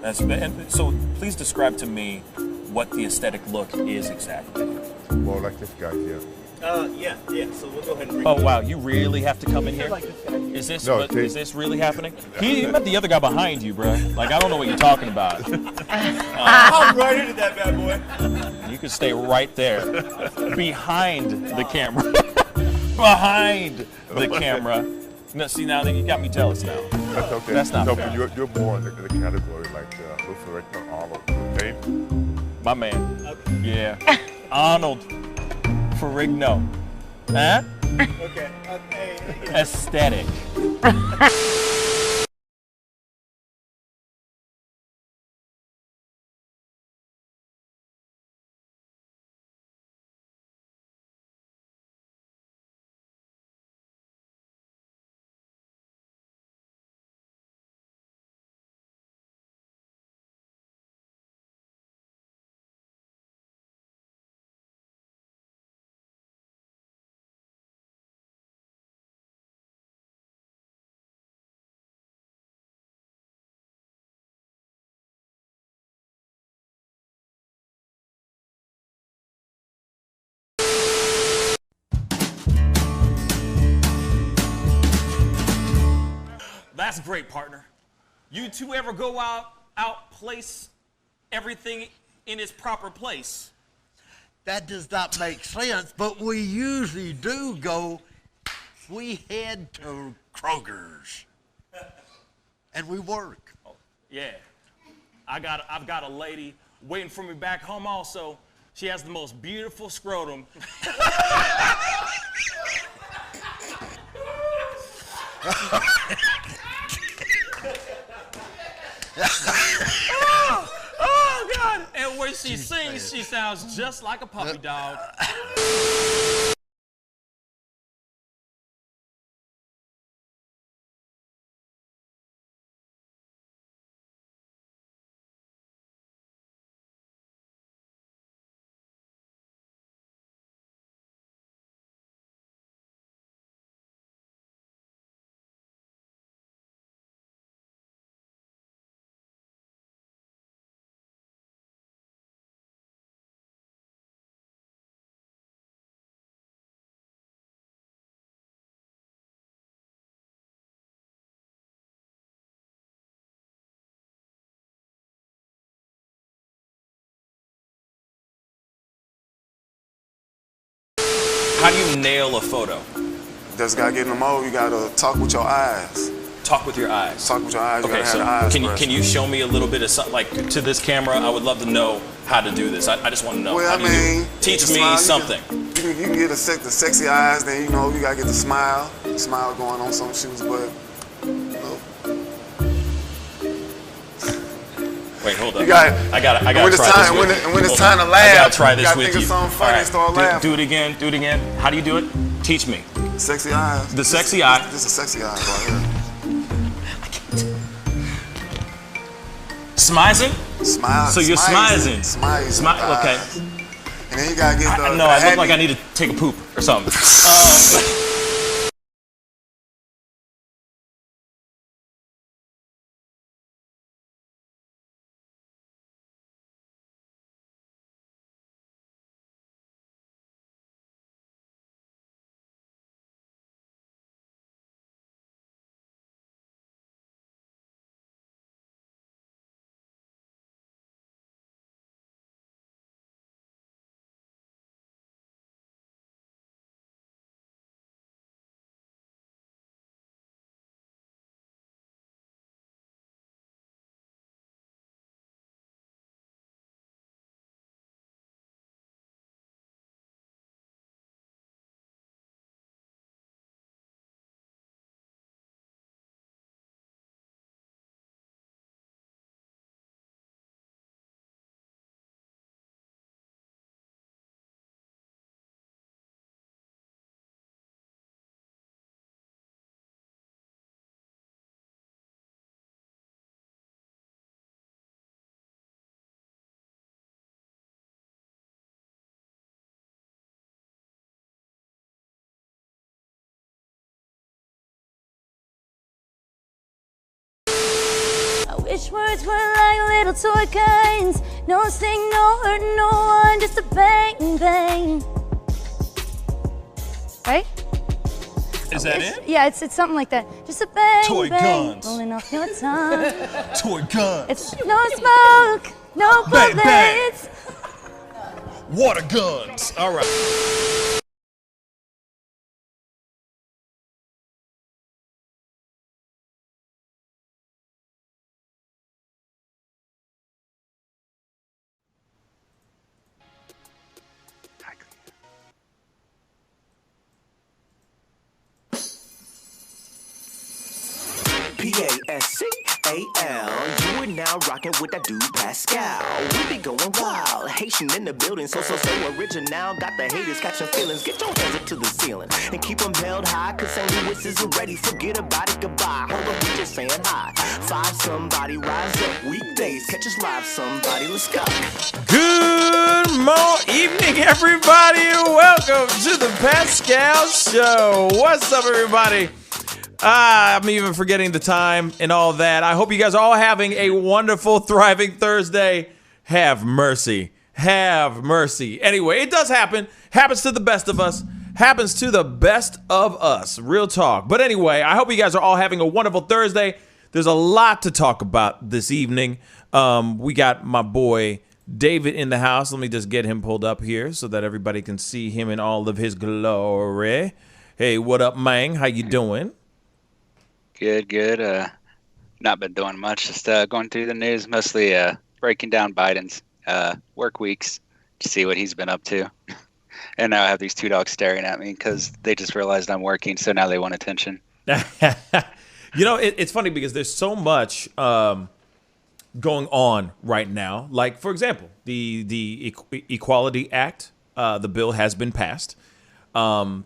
And so please describe to me what the aesthetic look is exactly. More like this guy here. Yeah. So we'll go ahead and bring Oh wow, you really have to come in here? like this guy. Is this No, is this really happening? He met the other guy behind you, bro. Like I don't know what you're talking about. I'm right into that bad boy. You can stay right there, behind the camera, behind the camera. No, see now that you got me jealous now. That's okay. That's not no, fair. but you're more in the category like Luther Arnold. Okay? My man. Yeah. Arnold Ferrigno. Huh? Okay. Aesthetic. That's great, partner. You two ever go out place everything in its proper place? That does not make sense, but we usually do go, we head to Kroger's and we work. Oh, yeah. I've got a lady waiting for me back home also. She has the most beautiful scrotum. Oh, God. And when she sings, she sounds just like a puppy dog. How do you nail a photo? Just gotta get in the mode. You gotta talk with your eyes. Talk with your eyes. Talk with your eyes. You Okay, gotta so have the eyes can you show me a little bit of something, like to this camera? I would love to know how to do this. I just want to know. Well, How do you do it? you Teach can me smile, something. You can get the sexy eyes. Then you gotta get the smile going on some shoes, but. Wait, hold up. I gotta when it's try time, this. when it's time to laugh, I gotta try this you gotta with think you. of something funny and start laughing. Do it again. Do it again. How do you do it? Teach me. Sexy eyes. The sexy eye. This is sexy eyes right here. Smizing? Smile. So you're smizing. Smile. Okay. And then you gotta get the. No, I look like I need to take a poop or something. Wish words were like little toy guns. No sting, no hurt, no one, just a bang, bang. Right? Is that it? Yeah, it's something like that. Just a bang, Toy bang, guns. rolling off your tongue. Toy guns. It's no smoke, no Bang, bang. bullets. Water guns. All right. Pascal. You are now rocking with that dude Pascal. We be going wild, Haitian in the building, so original. Got the haters catching feelings. Get your hands up to the ceiling and keep them held high. Cause St. Louis isn't ready. Forget about it, goodbye. Hold up, we just saying hi. Five somebody rise up weekdays. Catch us live, somebody. Let's go. Good evening, everybody. Welcome to the Pascal Show. What's up, everybody? I'm even forgetting the time and all that. I hope you guys are all having a wonderful, thriving Thursday. Have mercy. Have mercy. Anyway, it does happen. Happens to the best of us. Happens to the best of us. Real talk. But anyway, I hope you guys are all having a wonderful Thursday. There's a lot to talk about this evening. We got my boy David in the house. Let me just get him pulled up here so that everybody can see him in all of his glory. Hey, what up, man? How you doing? Good. Not been doing much. Just going through the news, mostly breaking down Biden's work weeks to see what he's been up to. And now I have these two dogs staring at me because they just realized I'm working, so now they want attention. You know, it's funny because there's so much going on right now. Like, for example, the Equality Act, the bill has been passed. That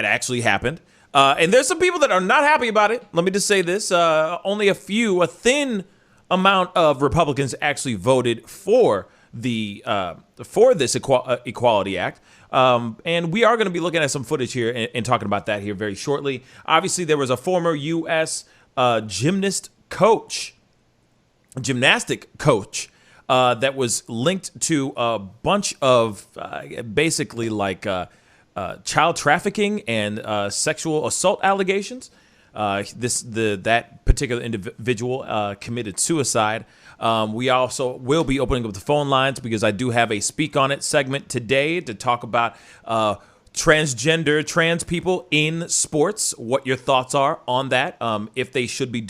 actually happened. And there's some people that are not happy about it. Let me just say this. Only a thin amount of Republicans actually voted for this Equality Act. And we are going to be looking at some footage here and talking about that here very shortly. Obviously, there was a former U.S. Gymnastic coach that was linked to a bunch of basically like child trafficking and sexual assault allegations. That particular individual committed suicide. We also will be opening up the phone lines because I do have a Speak On It segment today to talk about transgender, trans people in sports, what your thoughts are on that, if they should be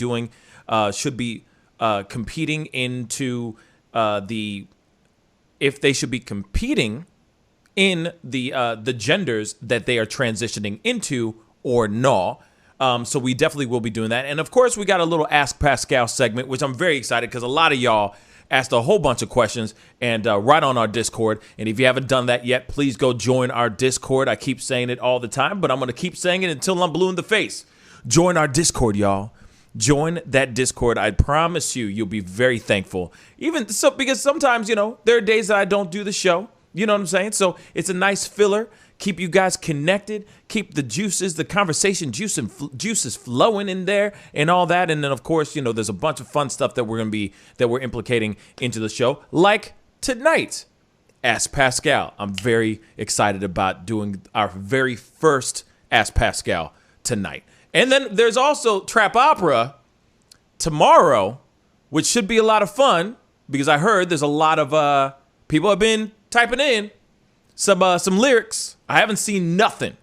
competing into if they should be competing in the genders that they are transitioning into or no. So we definitely will be doing that. And of course, we got a little Ask Pascal segment, which I'm very excited because a lot of y'all asked a whole bunch of questions and right on our Discord. And if you haven't done that yet, please go join our Discord. I keep saying it all the time, but I'm going to keep saying it until I'm blue in the face. Join our Discord, y'all. Join that Discord. I promise you'll be very thankful. Even so, because sometimes, there are days that I don't do the show. You know what I'm saying? So it's a nice filler. Keep you guys connected. Keep the conversation juices flowing in there and all that. And then, of course, there's a bunch of fun stuff that we're implicating into the show. Like tonight, Ask Pascal. I'm very excited about doing our very first Ask Pascal tonight. And then there's also Trap Opera tomorrow, which should be a lot of fun because I heard there's a lot of people have been typing in some lyrics. I haven't seen nothing.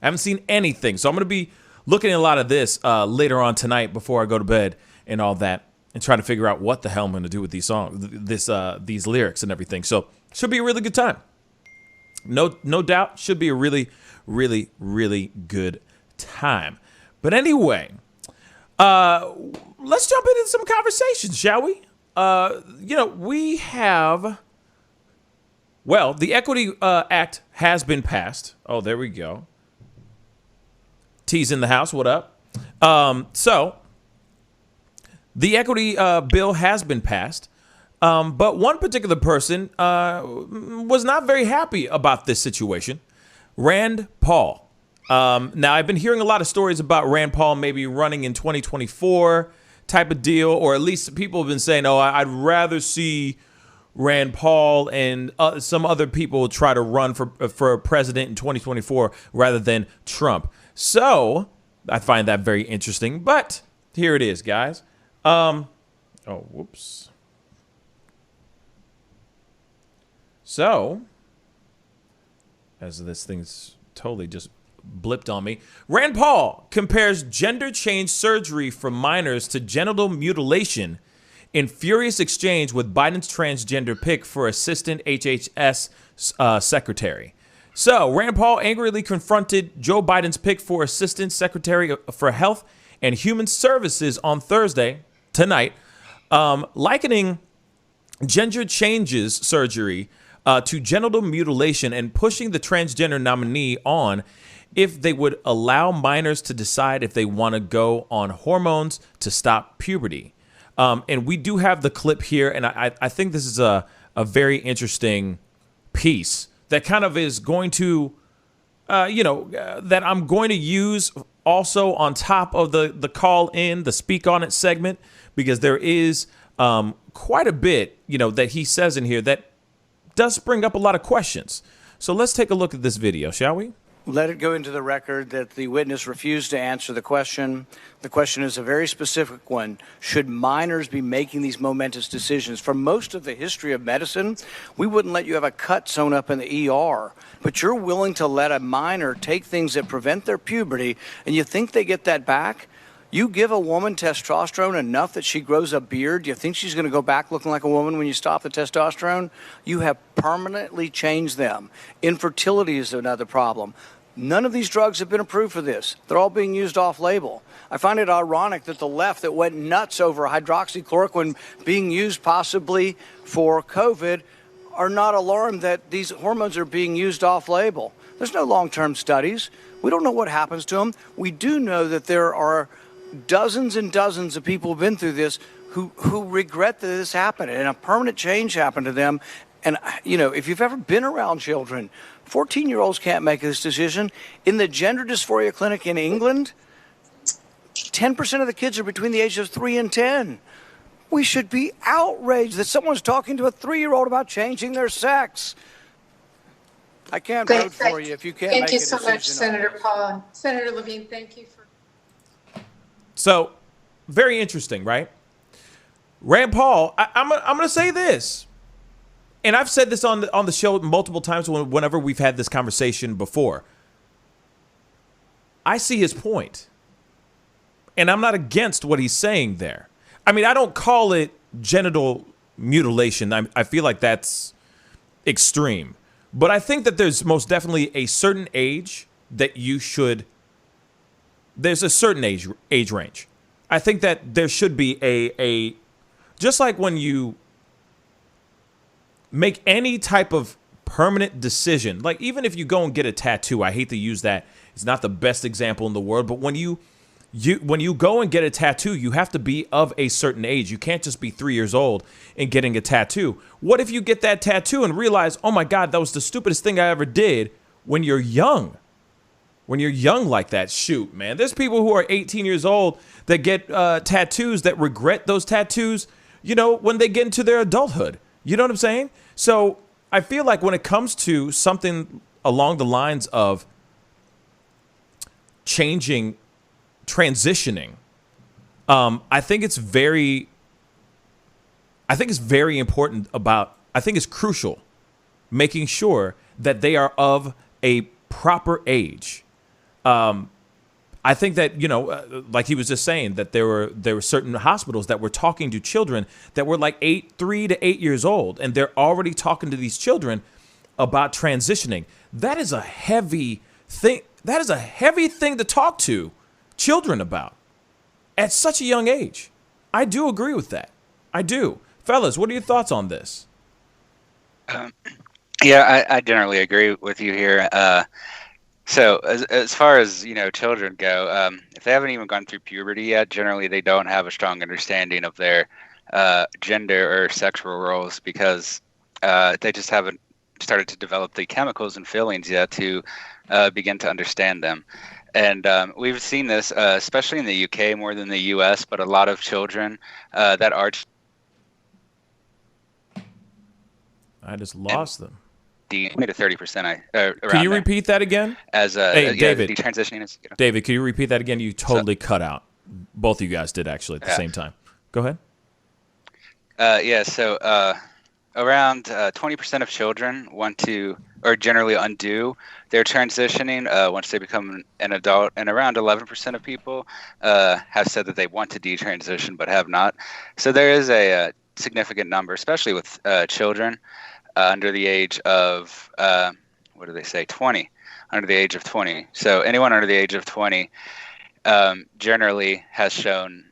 I haven't seen anything. So I'm going to be looking at a lot of this later on tonight before I go to bed and all that and trying to figure out what the hell I'm going to do with these songs, these lyrics and everything. So should be a really good time. No doubt. Should be a really, really, really good time. But anyway, let's jump into some conversations, shall we? We have... Well, the Equity Act has been passed. Oh, there we go. T's in the house. What up? So, the Equity bill has been passed, but one particular person was not very happy about this situation. Rand Paul. Now, I've been hearing a lot of stories about Rand Paul maybe running in 2024 type of deal, or at least people have been saying, oh, I'd rather see Rand Paul and some other people try to run for president in 2024 rather than Trump. So I find that very interesting. But here it is, guys. Oh, whoops. So, as this thing's totally just blipped on me, Rand Paul compares gender change surgery for minors to genital mutilation in furious exchange with Biden's transgender pick for assistant HHS secretary. So, Rand Paul angrily confronted Joe Biden's pick for assistant secretary for health and human services on Thursday, tonight, likening gender changes surgery to genital mutilation and pushing the transgender nominee on if they would allow minors to decide if they want to go on hormones to stop puberty. And we do have the clip here, and I think this is a very interesting piece that kind of is going to, that I'm going to use also on top of the call in, the speak on it segment, because there is quite a bit, that he says in here that does bring up a lot of questions. So let's take a look at this video, shall we? Let it go into the record that the witness refused to answer the question. The question is a very specific one. Should minors be making these momentous decisions? For most of the history of medicine, we wouldn't let you have a cut sewn up in the ER. But you're willing to let a minor take things that prevent their puberty, and you think they get that back? You give a woman testosterone enough that she grows a beard, do you think she's going to go back looking like a woman when you stop the testosterone? You have permanently changed them. Infertility is another problem. None of these drugs have been approved for this. They're all being used off-label. I find it ironic that the left that went nuts over hydroxychloroquine being used possibly for COVID are not alarmed that these hormones are being used off-label. There's no long-term studies. We don't know what happens to them. We do know that there are dozens and dozens of people who've been through this who regret that this happened and a permanent change happened to them. And, if you've ever been around children, 14-year-olds can't make this decision. In the gender dysphoria clinic in England, 10% of the kids are between the ages of 3 and 10. We should be outraged that someone's talking to a 3-year-old about changing their sex. I can't vote for you if you can't make a decision. Thank you so much, Senator Paul. Senator Levine, thank you for... So, very interesting, right? Rand Paul, I'm going to say this, and I've said this on the show multiple times whenever we've had this conversation before. I see his point, and I'm not against what he's saying there. I mean, I don't call it genital mutilation. I feel like that's extreme. But I think that there's most definitely a certain age that you should... There's a certain age range. I think that there should be a just like when you make any type of permanent decision, like even if you go and get a tattoo, I hate to use that. It's not the best example in the world, but when you go and get a tattoo, you have to be of a certain age. You can't just be 3 years old and getting a tattoo. What if you get that tattoo and realize, oh my God, that was the stupidest thing I ever did when you're young? When you're young like that, shoot, man. There's people who are 18 years old that get tattoos that regret those tattoos, when they get into their adulthood. You know what I'm saying? So I feel like when it comes to something along the lines of transitioning, I think it's very important I think it's crucial making sure that they are of a proper age. I think that, like he was just saying, that there were certain hospitals that were talking to children that were like 3 to 8 years old, and they're already talking to these children about transitioning. That is a heavy thing. That is a heavy thing to talk to children about at such a young age. I do agree with that. I do. Fellas, what are your thoughts on this? Yeah, I generally agree with you here. So as far as, children go, if they haven't even gone through puberty yet, generally they don't have a strong understanding of their gender or sexual roles because they just haven't started to develop the chemicals and feelings yet to begin to understand them. And we've seen this, especially in the UK more than the US, but a lot of children that are. I just lost them. 20 to 30%. Can you repeat that again? As David, detransitioning is. David, can you repeat that again? You totally cut out. Both of you guys did actually at the same time. Go ahead. So around 20% of children want to, or generally undo their transitioning once they become an adult, and around 11% of people have said that they want to detransition but have not. So there is a significant number, especially with children under the age of 20, under the age of 20. So anyone under the age of 20 generally has shown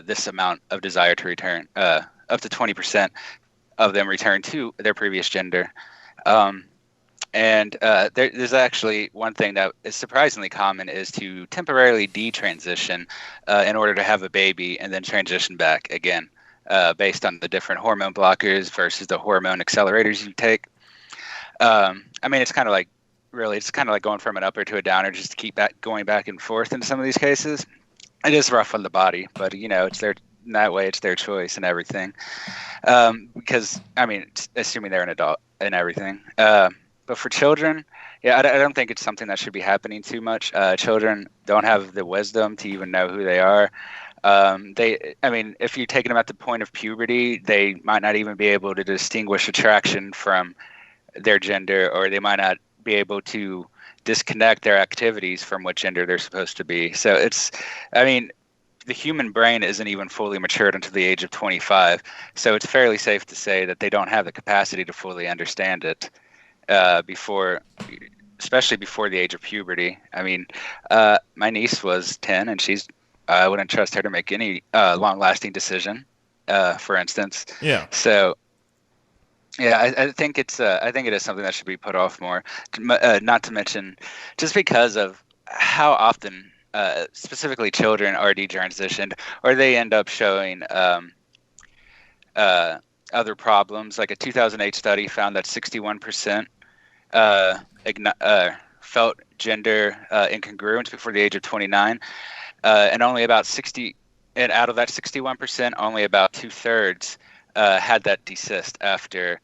this amount of desire to return. Up to 20% of them return to their previous gender. There's actually one thing that is surprisingly common is to temporarily detransition in order to have a baby and then transition back again. Based on the different hormone blockers versus the hormone accelerators you take. It's kind of like going from an upper to a downer just to keep going back and forth in some of these cases. It is rough on the body, but it's their, in that way, it's their choice and everything. Because, assuming they're an adult and everything. But for children, I don't think it's something that should be happening too much. Children don't have the wisdom to even know who they are. If you're taking them at the point of puberty, they might not even be able to distinguish attraction from their gender, or they might not be able to disconnect their activities from what gender they're supposed to be. So the human brain isn't even fully matured until the age of 25. So it's fairly safe to say that they don't have the capacity to fully understand it especially before the age of puberty. My niece was 10 and I wouldn't trust her to make any long-lasting decision, for instance. Yeah. So, I think it is something that should be put off more. Not to mention, just because of how often, specifically children are detransitioned, or they end up showing other problems. Like a 2008 study found that 61% felt gender incongruence before the age of 29. And only about 60, and out of that 61%, only about 2/3 had that desist after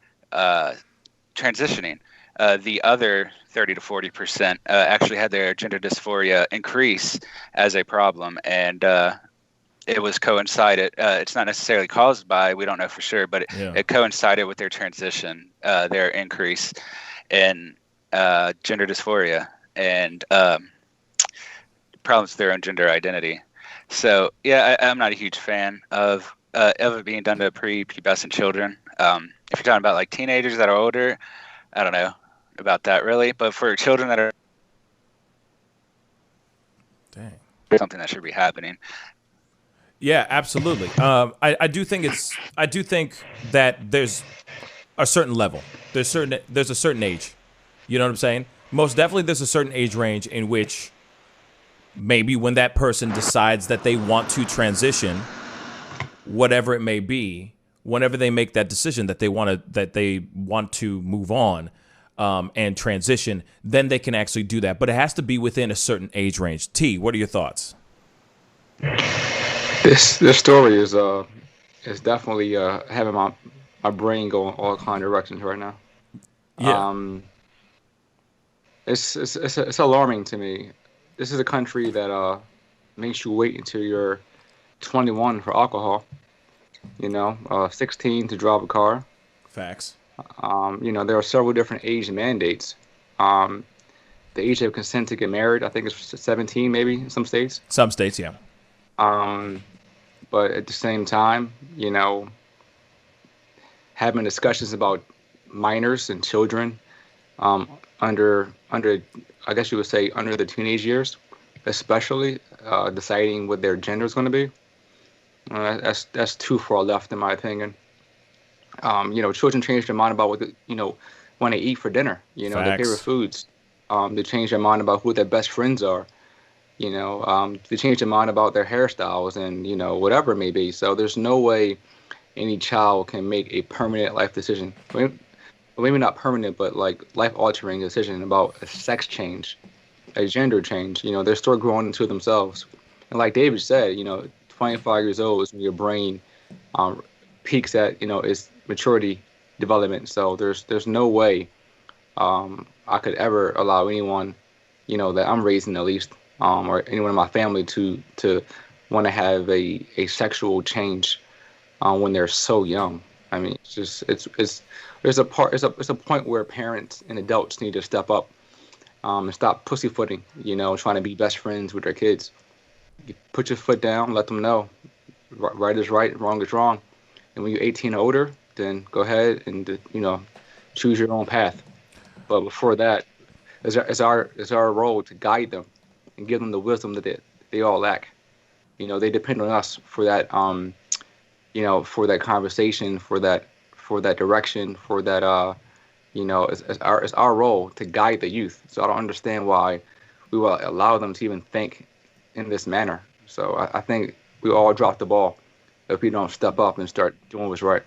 transitioning. The other 30 to 40% actually had their gender dysphoria increase as a problem, and it was coincided. It's not necessarily caused by, we don't know for sure, but it coincided with their transition, their increase in gender dysphoria and problems with their own gender identity. So I'm not a huge fan of it being done to prepubescent children. If you're talking about like teenagers that are older, I don't know about that really, but for children that are something that should be happening. Yeah, absolutely. I do think that there's a certain level. There's a certain age. You know what I'm saying? Most definitely there's a certain age range in which maybe when that person decides that they want to transition, whatever it may be, whenever they make that decision that they want to move on and transition, then they can actually do that. But it has to be within a certain age range. T, what are your thoughts? This story is definitely having my brain going all kind of directions right now. Yeah. It's alarming to me. This is a country that makes you wait until you're 21 for alcohol. 16 to drive a car. Facts. There are several different age mandates. The age of consent to get married, I think it's 17 maybe in some states. Some states, yeah. But at the same time, having discussions about minors and children under I guess you would say under the teenage years, especially deciding what their gender is going to be. That's too far left in my opinion. Children change their mind about what when they eat for dinner. Their favorite foods. They change their mind about who their best friends are. They change their mind about their hairstyles and whatever it may be. So there's no way any child can make a permanent life decision. Maybe not permanent, but like life-altering decision about a sex change. a gender change. They're still growing into themselves. And like David said, 25 years old is when your brain peaks at, its maturity development. So there's no way I could ever allow anyone, that I'm raising at least, or anyone in my family to want to have a sexual change when they're so young. I mean, there's a point where parents and adults need to step up and stop pussyfooting, trying to be best friends with their kids. You put your foot down, let them know right is right, wrong is wrong. And when you're 18 or older, then go ahead and choose your own path. But before that, it's our role to guide them and give them the wisdom that they all lack. They depend on us for that for that conversation, for that direction, for that it's our role to guide the youth. So I don't understand why we will allow them to even think in this manner. So I think we all drop the ball if we don't step up and start doing what's right.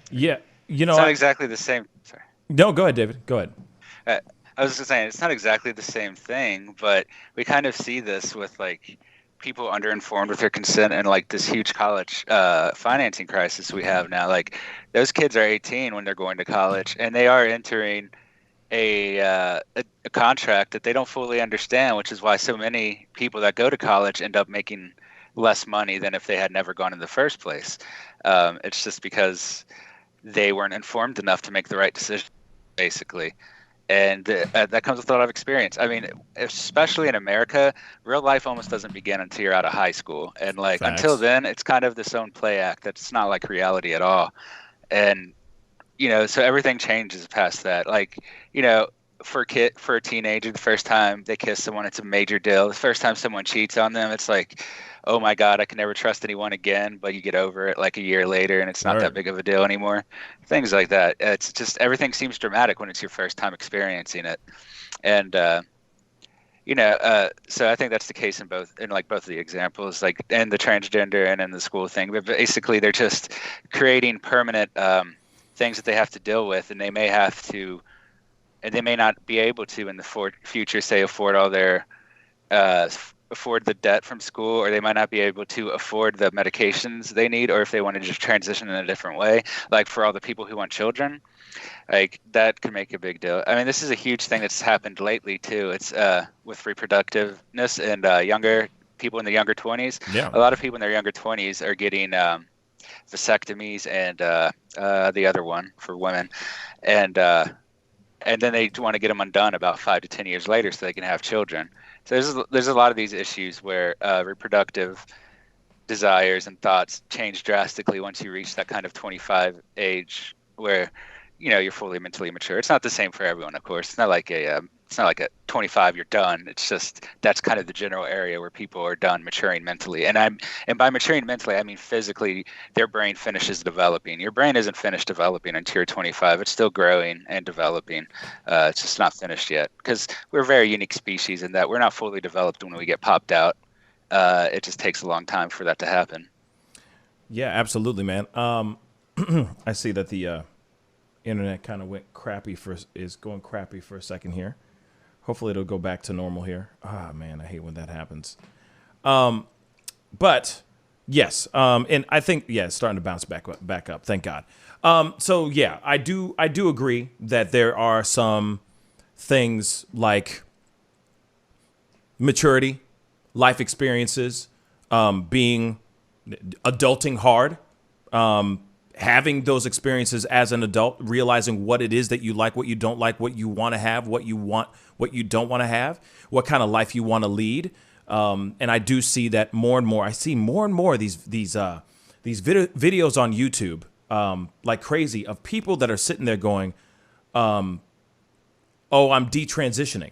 Yeah, it's not exactly the same. Sorry. No, go ahead, David. Go ahead. I was just saying it's not exactly the same thing, but we kind of see this with like people underinformed with their consent and like this huge college financing crisis we have now. Like those kids are 18 when they're going to college, and they are entering a contract that they don't fully understand, which is why so many people that go to college end up making less money than if they had never gone in the first place. It's just because they weren't informed enough to make the right decision, basically. And that comes with a lot of experience. I mean, especially in America, real life almost doesn't begin until you're out of high school. And like until then, it's kind of this own play act that's not like reality at all. And so everything changes past that. Like, for a teenager, the first time they kiss someone, it's a major deal. The first time someone cheats on them, it's like, oh my God, I can never trust anyone again. But you get over it like a year later and it's not that big of a deal anymore. Things like that. It's just everything seems dramatic when it's your first time experiencing it. And, so I think that's the case in both of the examples, like in the transgender and in the school thing. But basically, they're just creating permanent things that they have to deal with, and they may have to, and they may not be able to in the future, say, afford all their afford the debt from school, or they might not be able to afford the medications they need, or if they want to just transition in a different way, like for all the people who want children, like that could make a big deal. I mean, this is a huge thing that's happened lately too. It's with reproductiveness and younger people in the younger 20s. Yeah. A lot of people in their younger 20s are getting vasectomies and the other one for women, and then they want to get them undone about 5 to 10 years later so they can have children. So there's a lot of these issues where reproductive desires and thoughts change drastically once you reach that kind of 25 age where you're fully mentally mature. It's not the same for everyone, of course. It's not like a 25 you're done. It's just that's kind of the general area where people are done maturing mentally. And by maturing mentally, I mean physically. Their brain finishes developing. Your brain isn't finished developing until you're 25. It's still growing and developing. It's just not finished yet because we're a very unique species in that we're not fully developed when we get popped out. It just takes a long time for that to happen. Yeah, absolutely, man. I see that the internet kind of is going crappy for a second here. Hopefully it'll go back to normal here. Ah, man, I hate when that happens. But yes, and I think it's starting to bounce back up. Thank God. So yeah, I do agree that there are some things like maturity, life experiences, being adulting hard, having those experiences as an adult, realizing what it is that you like, what you don't like, what you want to have, what you don't want to have, what kind of life you want to lead. And I do see that more and more. I see more and more these videos on YouTube, like crazy, of people that are sitting there going, "Oh, I'm detransitioning.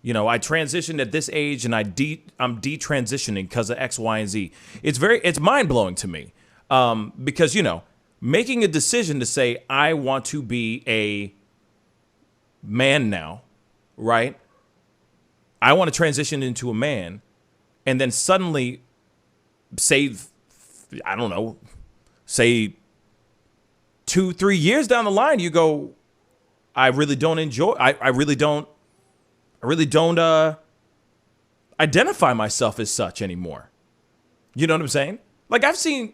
I transitioned at this age, and I'm detransitioning because of X, Y, and Z." It's mind blowing to me, because making a decision to say I want to be a man now, right? I want to transition into a man, and then suddenly, say 2-3 years down the line, you go, I really don't really don't identify myself as such anymore. You know what I'm saying? Like I've seen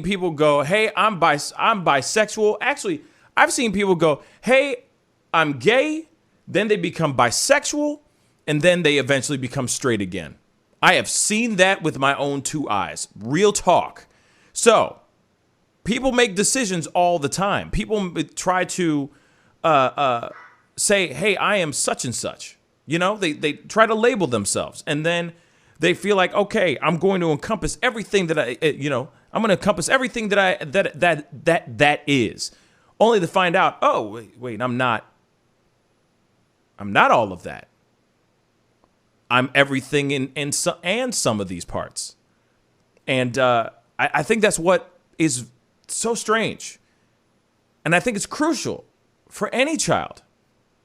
people go, "Hey, I'm bisexual." Actually, I've seen people go, "Hey, I'm gay." Then they become bisexual, and then they eventually become straight again. I have seen that with my own two eyes. Real talk. So, people make decisions all the time. People try to say, "Hey, I am such and such." You know, they try to label themselves, and then they feel like, "Okay, I'm going to encompass everything that I'm going to encompass everything that is," only to find out, "Oh, wait, I'm not all of that. I'm everything in some of these parts." And I think that's what is so strange. And I think it's crucial for any child,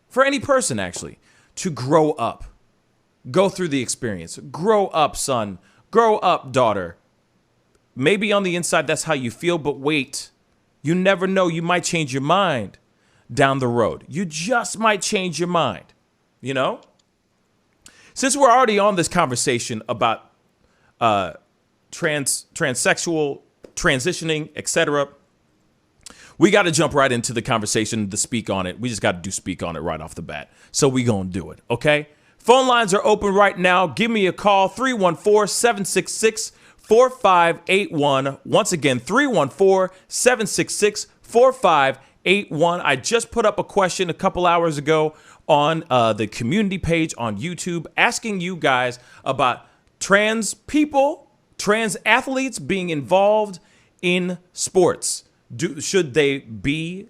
for any person actually, to grow up. Go through the experience. Grow up, son. Grow up, daughter. Maybe on the inside that's how you feel, but wait. You never know. You might change your mind down the road. You just might change your mind, you know? Since we're already on this conversation about transsexual, transitioning, etc., we got to jump right into the conversation to speak on it. We just got to do speak on it right off the bat. So we going to do it, okay? Phone lines are open right now. Give me a call, 314-766-4581. Once again, 314-766-4581. I just put up a question a couple hours ago on the community page on YouTube asking you guys about trans people, trans athletes being involved in sports. Should they be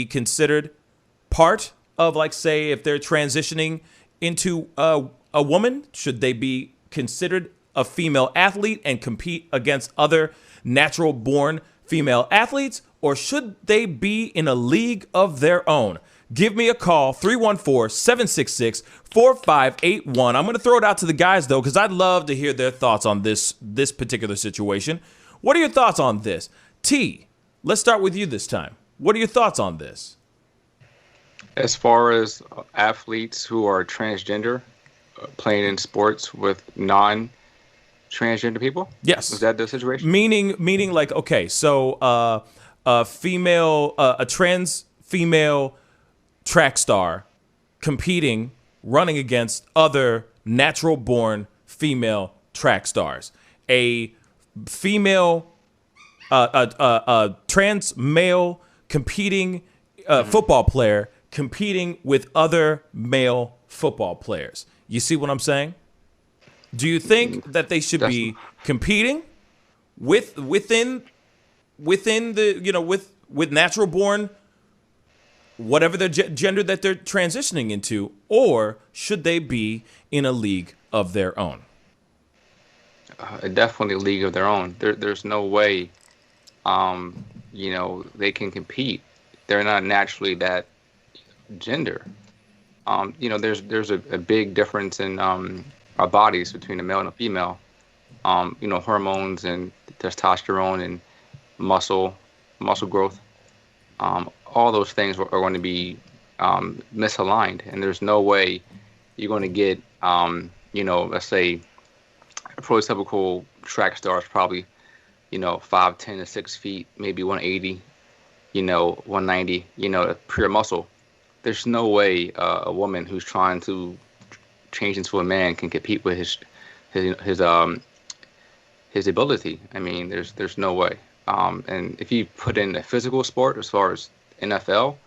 considered part of, like, say, if they're transitioning into a woman, should they be considered a female athlete and compete against other natural born female athletes, or should they be in a league of their own? Give me a call, 314-766-4581. I'm going to throw it out to the guys, though, because I'd love to hear their thoughts on this particular situation. What are your thoughts on this? T, let's start with you this time. What are your thoughts on this? As far as athletes who are transgender playing in sports with non-transgender people? Yes. Is that the situation? Meaning like, okay, so a trans female track star competing, running against other natural-born female track stars. A female, trans male competing football player competing with other male football players. You see what I'm saying? Do you think that they should be competing within the, with natural born, whatever the gender that they're transitioning into, or should they be in a league of their own? Definitely a league of their own. There's no way, they can compete. They're not naturally that gender. There's a big difference in our bodies between a male and a female. Hormones and testosterone and muscle growth. All those things are going to be misaligned, and there's no way you're going to get, let's say, a prototypical track star is probably, 5'10" to 6 feet, maybe 180, 190, pure muscle. There's no way a woman who's trying to change into a man can compete with his ability. I mean, there's no way. And if you put in a physical sport as far as NFL,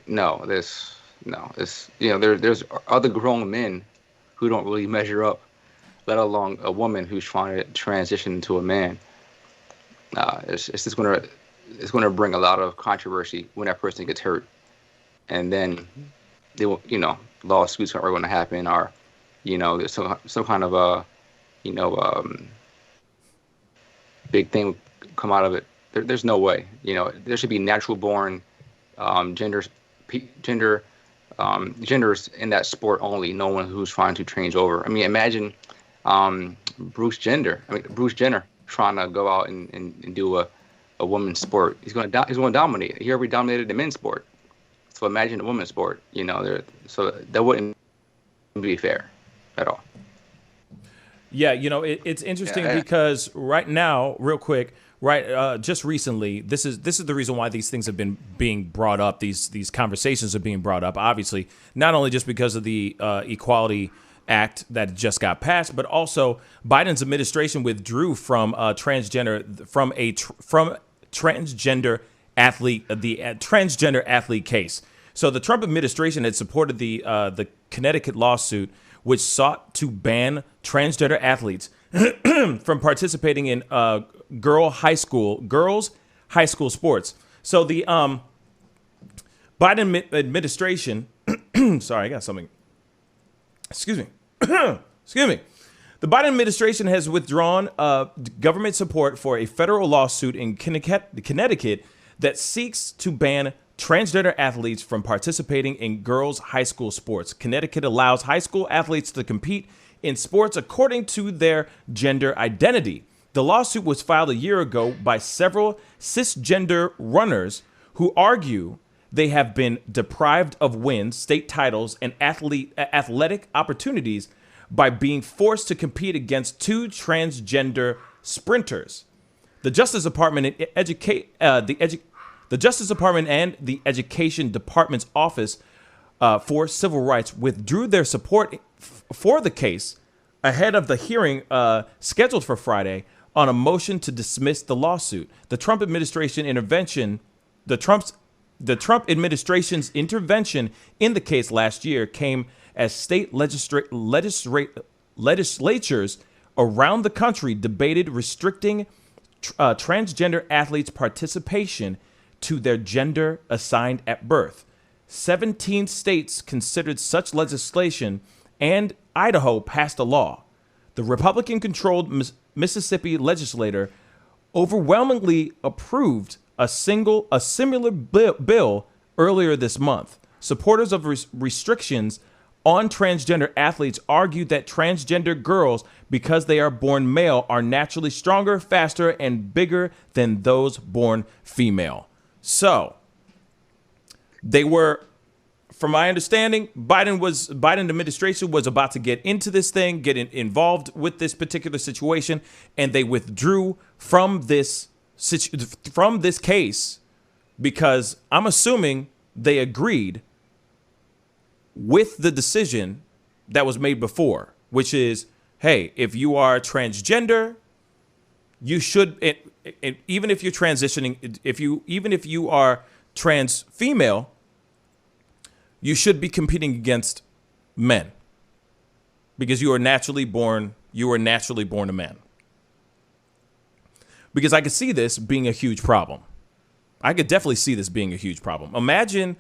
there's other grown men who don't really measure up, let alone a woman who's trying to transition into a man. It's just going to bring a lot of controversy when that person gets hurt, and then they will, lawsuits are going to happen, or there's some kind of a big thing come out of it. There's no way. There should be natural born genders in that sport only. No one who's trying to change over. I mean, imagine Bruce Jenner trying to go out and do a woman's sport. He's going to dominate. He already dominated the men's sport. So imagine a women's sport. So that wouldn't be fair at all. Yeah, it's interesting because right now, real quick, just recently, this is the reason why these things have been being brought up. These conversations are being brought up. Obviously, not only just because of the Equality Act that just got passed, but also Biden's administration withdrew from transgender athlete case. So the Trump administration had supported the Connecticut lawsuit, which sought to ban transgender athletes from participating in girls' high school sports. So the Biden administration, sorry, I got something. Excuse me. Excuse me. The Biden administration has withdrawn government support for a federal lawsuit in Connecticut that seeks to ban transgender athletes from participating in girls' high school sports. Connecticut allows high school athletes to compete in sports according to their gender identity. The lawsuit was filed a year ago by several cisgender runners who argue they have been deprived of wins, state titles, and athletic opportunities by being forced to compete against two transgender sprinters. The Justice Department the Justice Department and the Education Department's Office for Civil Rights withdrew their support for the case ahead of the hearing scheduled for Friday on a motion to dismiss the lawsuit. The Trump administration's intervention in the case last year came as state legislatures around the country debated restricting transgender athletes' participation to their gender assigned at birth. 17 states considered such legislation, and Idaho passed a law. The Republican-controlled Mississippi legislature overwhelmingly approved a similar bill earlier this month. Supporters of restrictions on transgender athletes argued that transgender girls, because they are born male, are naturally stronger, faster, and bigger than those born female. So they were, from my understanding, Biden administration was about to get into this thing, get involved with this particular situation, and they withdrew from this case because I'm assuming they agreed with the decision that was made before, which is, hey, if you are transgender, you should, even if you're transitioning, even if you are trans female, you should be competing against men because you are naturally born a man. Because I could see this being a huge problem. I could definitely see this being a huge problem. Imagine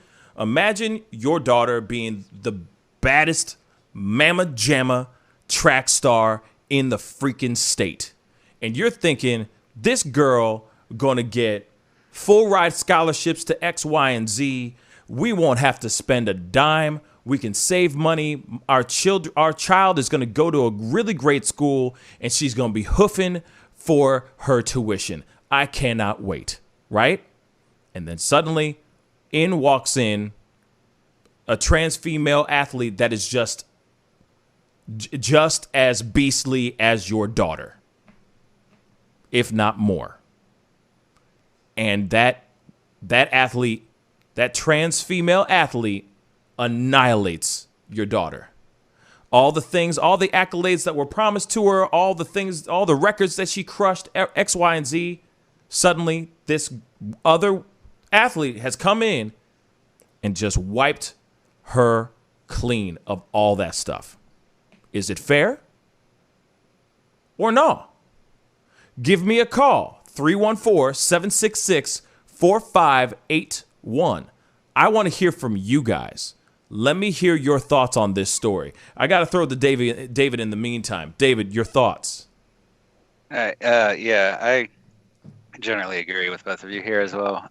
your daughter being the baddest mamma jamma track star in the freaking state. And you're thinking, this girl gonna get full ride scholarships to X, Y, and Z. We won't have to spend a dime. We can save money. Our child is gonna go to a really great school, and she's gonna be hoofing for her tuition. I cannot wait, right? And then suddenly, walks in a trans female athlete that is just as beastly as your daughter, if not more. And that athlete, that trans female athlete, annihilates your daughter. All the things, all the accolades that were promised to her, all the records that she crushed, X, Y, and Z, suddenly this other athlete has come in and just wiped her clean of all that stuff. Is it fair or no? Give me a call, 314-766-4581. I want to hear from you guys. Let me hear your thoughts on this story. I got to throw to David in the meantime. David, your thoughts. Yeah, I generally agree with both of you here as well.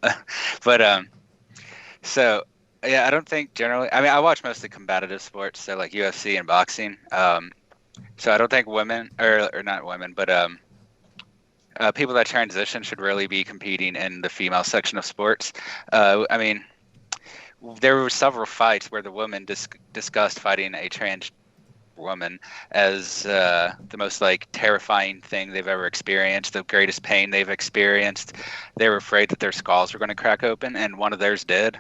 But so yeah, I don't think generally. I mean, I watch mostly combative sports, so like UFC and boxing. So I don't think women or not women, but people that transition should really be competing in the female section of sports. I mean, there were several fights where the women discussed fighting a trans woman as the most like terrifying thing they've ever experienced, the greatest pain they've experienced. They were afraid that their skulls were going to crack open, and one of theirs did.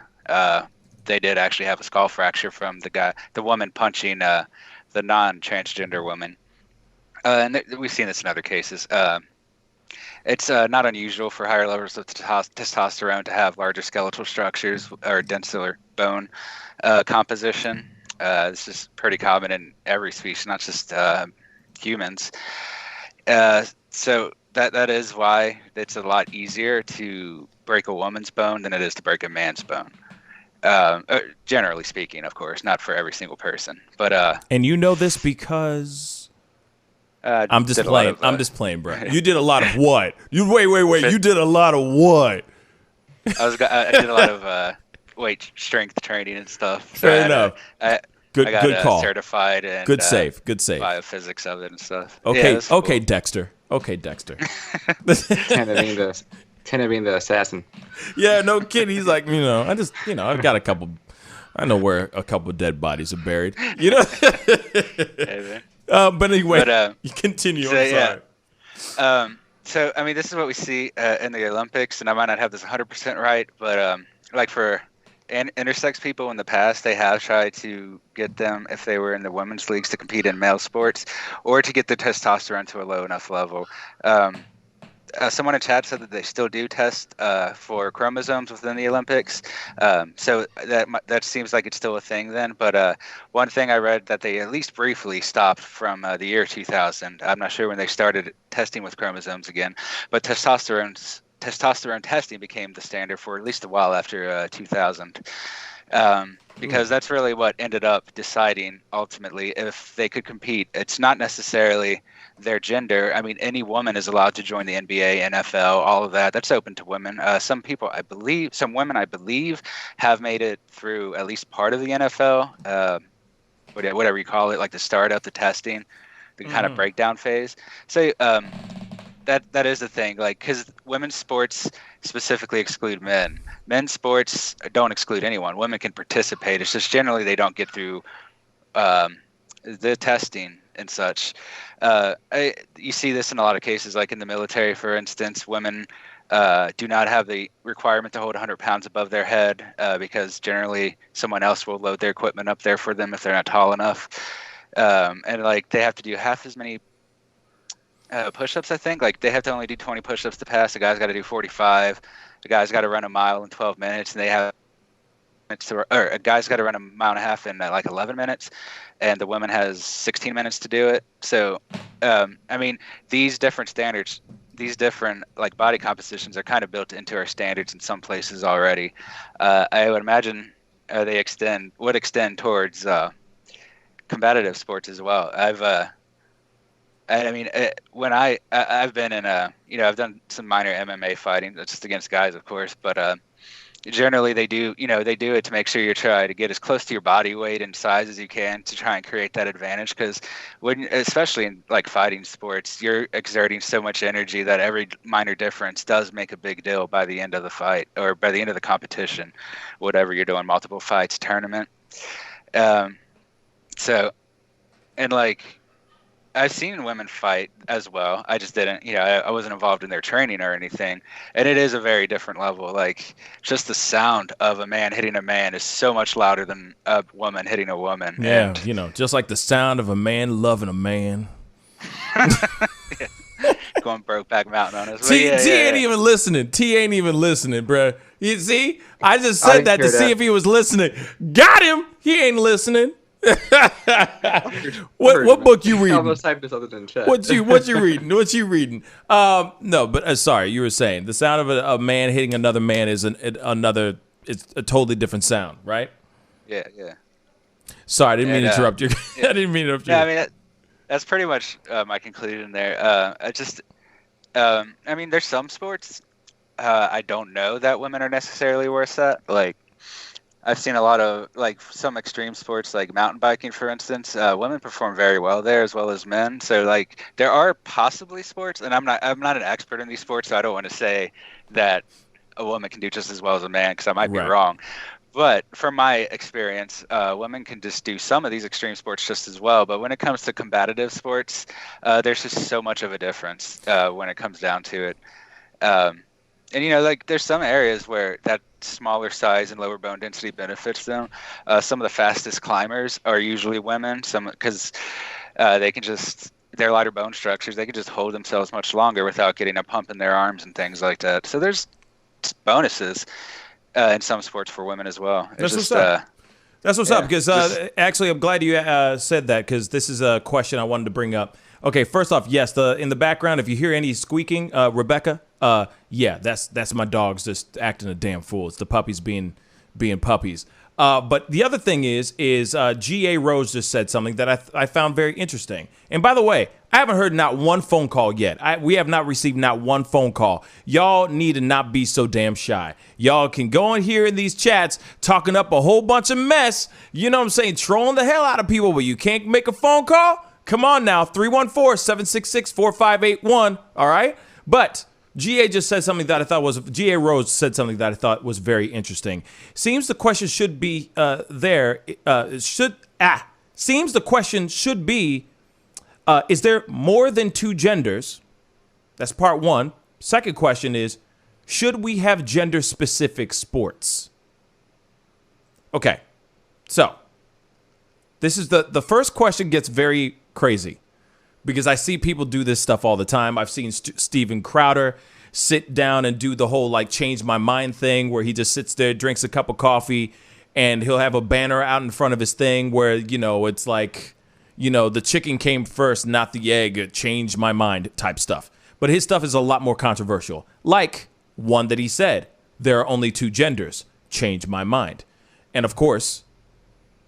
They did actually have a skull fracture from the woman punching the non-transgender woman. And we've seen this in other cases. It's not unusual for higher levels of testosterone to have larger skeletal structures or denser bone composition. This is pretty common in every species, not just humans. So that is why it's a lot easier to break a woman's bone than it is to break a man's bone. Generally speaking, of course, not for every single person. But and you know this because I'm just playing. I'm just playing, bro. You did a lot of what? Wait. You did a lot of what? I did a lot of weight strength training and stuff. So Fair enough. Good call. Certified and good save. Biophysics of it and stuff. Okay, yeah, okay, cool. Dexter. Okay, Dexter. Tend to being the assassin. Yeah, no kidding. He's like, I've got a couple. I know where a couple dead bodies are buried. But anyway, you continue. So, I'm sorry. So I mean, this is what we see in the Olympics, and I might not have this 100% right, but like for intersex people in the past, they have tried to get them, if they were in the women's leagues, to compete in male sports or to get the testosterone to a low enough level. Someone in chat said that they still do test for chromosomes within the Olympics. So that seems like it's still a thing then. But one thing I read that they at least briefly stopped from the year 2000. I'm not sure when they started testing with chromosomes again, but testosterone testing became the standard for at least a while after 2000. Because that's really what ended up deciding ultimately if they could compete. It's not necessarily their gender. I mean, any woman is allowed to join the NBA, NFL, all of that. That's open to women. Some women, I believe, have made it through at least part of the NFL, whatever you call it, like the startup, the testing, the kind of breakdown phase. So that is the thing, like, because women's sports specifically exclude men. Men's sports don't exclude anyone. Women can participate. It's just generally they don't get through the testing and such. You see this in a lot of cases, like in the military, for instance. Women do not have the requirement to hold 100 pounds above their head because generally someone else will load their equipment up there for them if they're not tall enough. And like they have to do half as many push-ups, I think. Like they have to only do 20 push-ups to pass. The guy's got to do 45. The guy's got to run a mile in 12 minutes, and they have a guy's got to run a mile and a half in like 11 minutes, and the woman has 16 minutes to do it. So, I mean, these different standards, these different like body compositions are kind of built into our standards in some places already. I would imagine they would extend towards competitive sports as well. When I've been in I've done some minor MMA fighting, that's just against guys, of course, but generally they do it to make sure you're trying to get as close to your body weight and size as you can to try and create that advantage, because especially in like fighting sports, you're exerting so much energy that every minor difference does make a big deal by the end of the fight or by the end of the competition, whatever you're doing, multiple fights, tournament. I've seen women fight as well. I just didn't, I wasn't involved in their training or anything. And it is a very different level. Like, just the sound of a man hitting a man is so much louder than a woman hitting a woman. Yeah, just like the sound of a man loving a man. Going Brokeback Mountain on us. T ain't even listening. T ain't even listening, bro. You see? I just said that to see if he was listening. Got him. He ain't listening. What book you reading? What you reading? What you reading? No, but sorry, you were saying the sound of a man hitting another man is it's a totally different sound, right? Yeah. Sorry, I didn't mean to interrupt you. I didn't mean to interrupt you. Yeah, I mean that's pretty much my conclusion there. There's some sports I don't know that women are necessarily worse at. Like, I've seen a lot of like some extreme sports, like mountain biking, for instance. Women perform very well there as well as men. So like there are possibly sports, and I'm not an expert in these sports, so I don't want to say that a woman can do just as well as a man because I might be wrong. But from my experience, women can just do some of these extreme sports just as well. But when it comes to combative sports, there's just so much of a difference when it comes down to it. And like there's some areas where that smaller size and lower bone density benefits them. Some of the fastest climbers are usually women. Because they can they're lighter bone structures. They can just hold themselves much longer without getting a pump in their arms and things like that. So there's bonuses in some sports for women as well. That's what's up. That's what's up. Because actually, I'm glad you said that, because this is a question I wanted to bring up. Okay, first off, yes, in the background, if you hear any squeaking, Rebecca, yeah, that's my dogs just acting a damn fool. It's the puppies being puppies. But the other thing is G.A. Rose just said something that I found very interesting. And by the way, I haven't heard not one phone call yet. We have not received not one phone call. Y'all need to not be so damn shy. Y'all can go in here in these chats talking up a whole bunch of mess. You know what I'm saying? Trolling the hell out of people, but you can't make a phone call? Come on now, 314-766-4581, all right? But GA just said something that I thought was, GA Rose said something that I thought was very interesting. Seems the question should be seems the question should be, is there more than two genders? That's part one. Second question is, should we have gender-specific sports? Okay, so this is the first question gets very crazy because I see people do this stuff all the time. I've seen Steven Crowder sit down and do the whole like change my mind thing where he just sits there, drinks a cup of coffee, and he'll have a banner out in front of his thing where, it's like, the chicken came first, not the egg, change my mind type stuff. But his stuff is a lot more controversial. Like one that he said, there are only two genders, change my mind. And of course,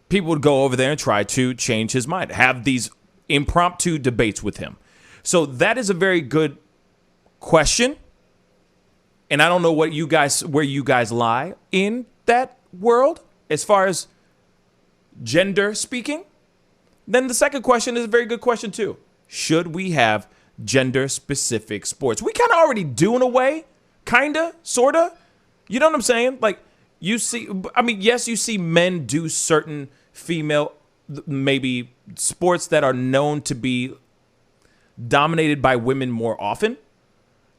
people would go over there and try to change his mind, have these impromptu debates with him. So that is a very good question. And I don't know where you guys lie in that world as far as gender speaking. Then the second question is a very good question too. Should we have gender specific sports? We kind of already do in a way, kind of, sort of. You know what I'm saying? Like yes, you see men do certain female, maybe sports that are known to be dominated by women more often.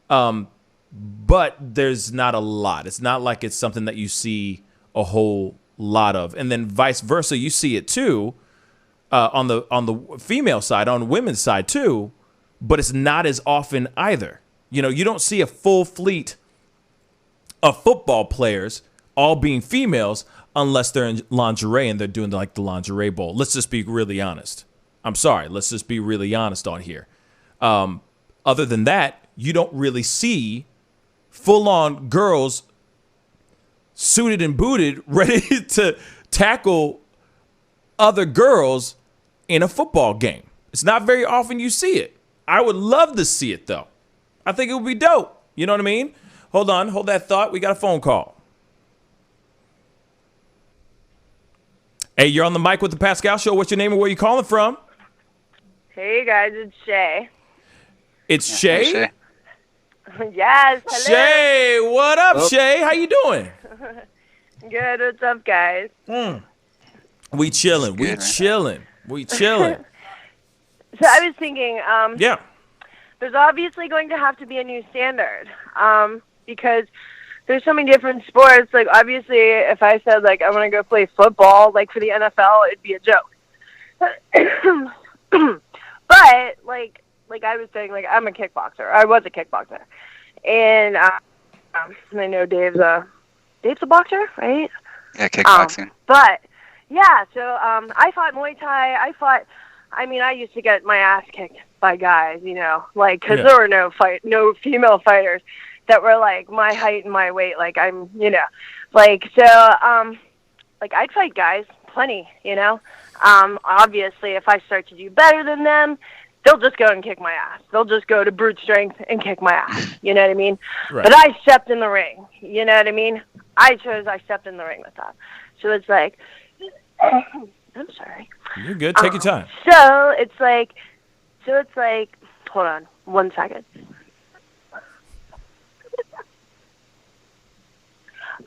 But there's not a lot. It's not like it's something that you see a whole lot of. And then vice versa, you see it too on the female side, on women's side too, but it's not as often either. You don't see a full fleet of football players all being females unless they're in lingerie and they're doing like the lingerie bowl. Let's just be really honest. I'm sorry. Let's just be really honest on here. Other than that, you don't really see full-on girls suited and booted, ready to tackle other girls in a football game. It's not very often you see it. I would love to see it, though. I think it would be dope. You know what I mean? Hold on. Hold that thought. We got a phone call. Hey, you're on the mic with the Pascal Show. What's your name and where you calling from? Hey, guys. It's Shay. It's Shay? Shay. Yes. Hello. Shay, what up, Shay? How you doing? Good. What's up, guys? We chilling. We chilling. We chilling. So I was thinking, yeah, there's obviously going to have to be a new standard because there's so many different sports. Like, obviously, if I said, like, I want to go play football, like, for the NFL, it'd be a joke. But, like I was saying, like, I'm a kickboxer. I was a kickboxer. And I know Dave's a boxer, right? Yeah, kickboxing. But, yeah, so I fought Muay Thai. I used to get my ass kicked by guys, like, because there were no female fighters that were, like, my height and my weight. Like, I'd fight guys plenty, Obviously, if I start to do better than them, they'll just go and kick my ass. They'll just go to brute strength and kick my ass. You know what I mean? Right. But I stepped in the ring. You know what I mean? I stepped in the ring with that. So it's like, I'm sorry. You're good. Take your time. So it's like, hold on 1 second.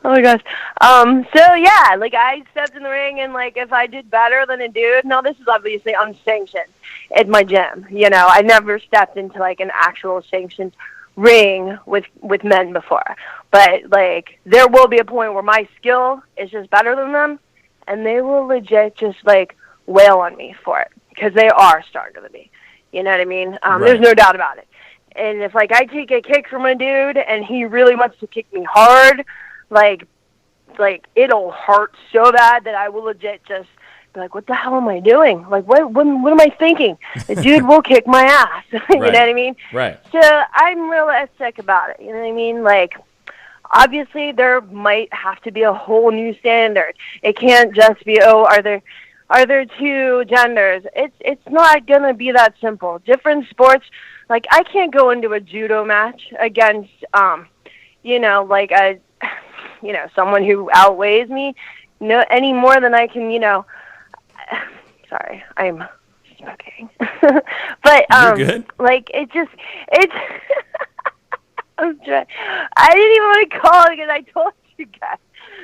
Oh my gosh. So yeah, like I stepped in the ring and like if I did better than a dude, no, this is obviously unsanctioned at my gym. You know, I never stepped into like an actual sanctioned ring with men before. But like there will be a point where my skill is just better than them and they will legit just like wail on me for it because they are stronger than me. You know what I mean? There's no doubt about it. And if like I take a kick from a dude and he really wants to kick me hard, like it'll hurt so bad that I will legit just be like, what the hell am I doing? Like, what am I thinking? The dude will kick my ass. You know what I mean? Right. So I'm realistic about it. You know what I mean? Like, obviously there might have to be a whole new standard. It can't just be, are there two genders? It's not gonna be that simple. Different sports, like I can't go into a judo match against, like someone who outweighs me, any more than I can, sorry, I'm smoking. But You're good. like it's I'm trying. I didn't even want to call because I told you guys.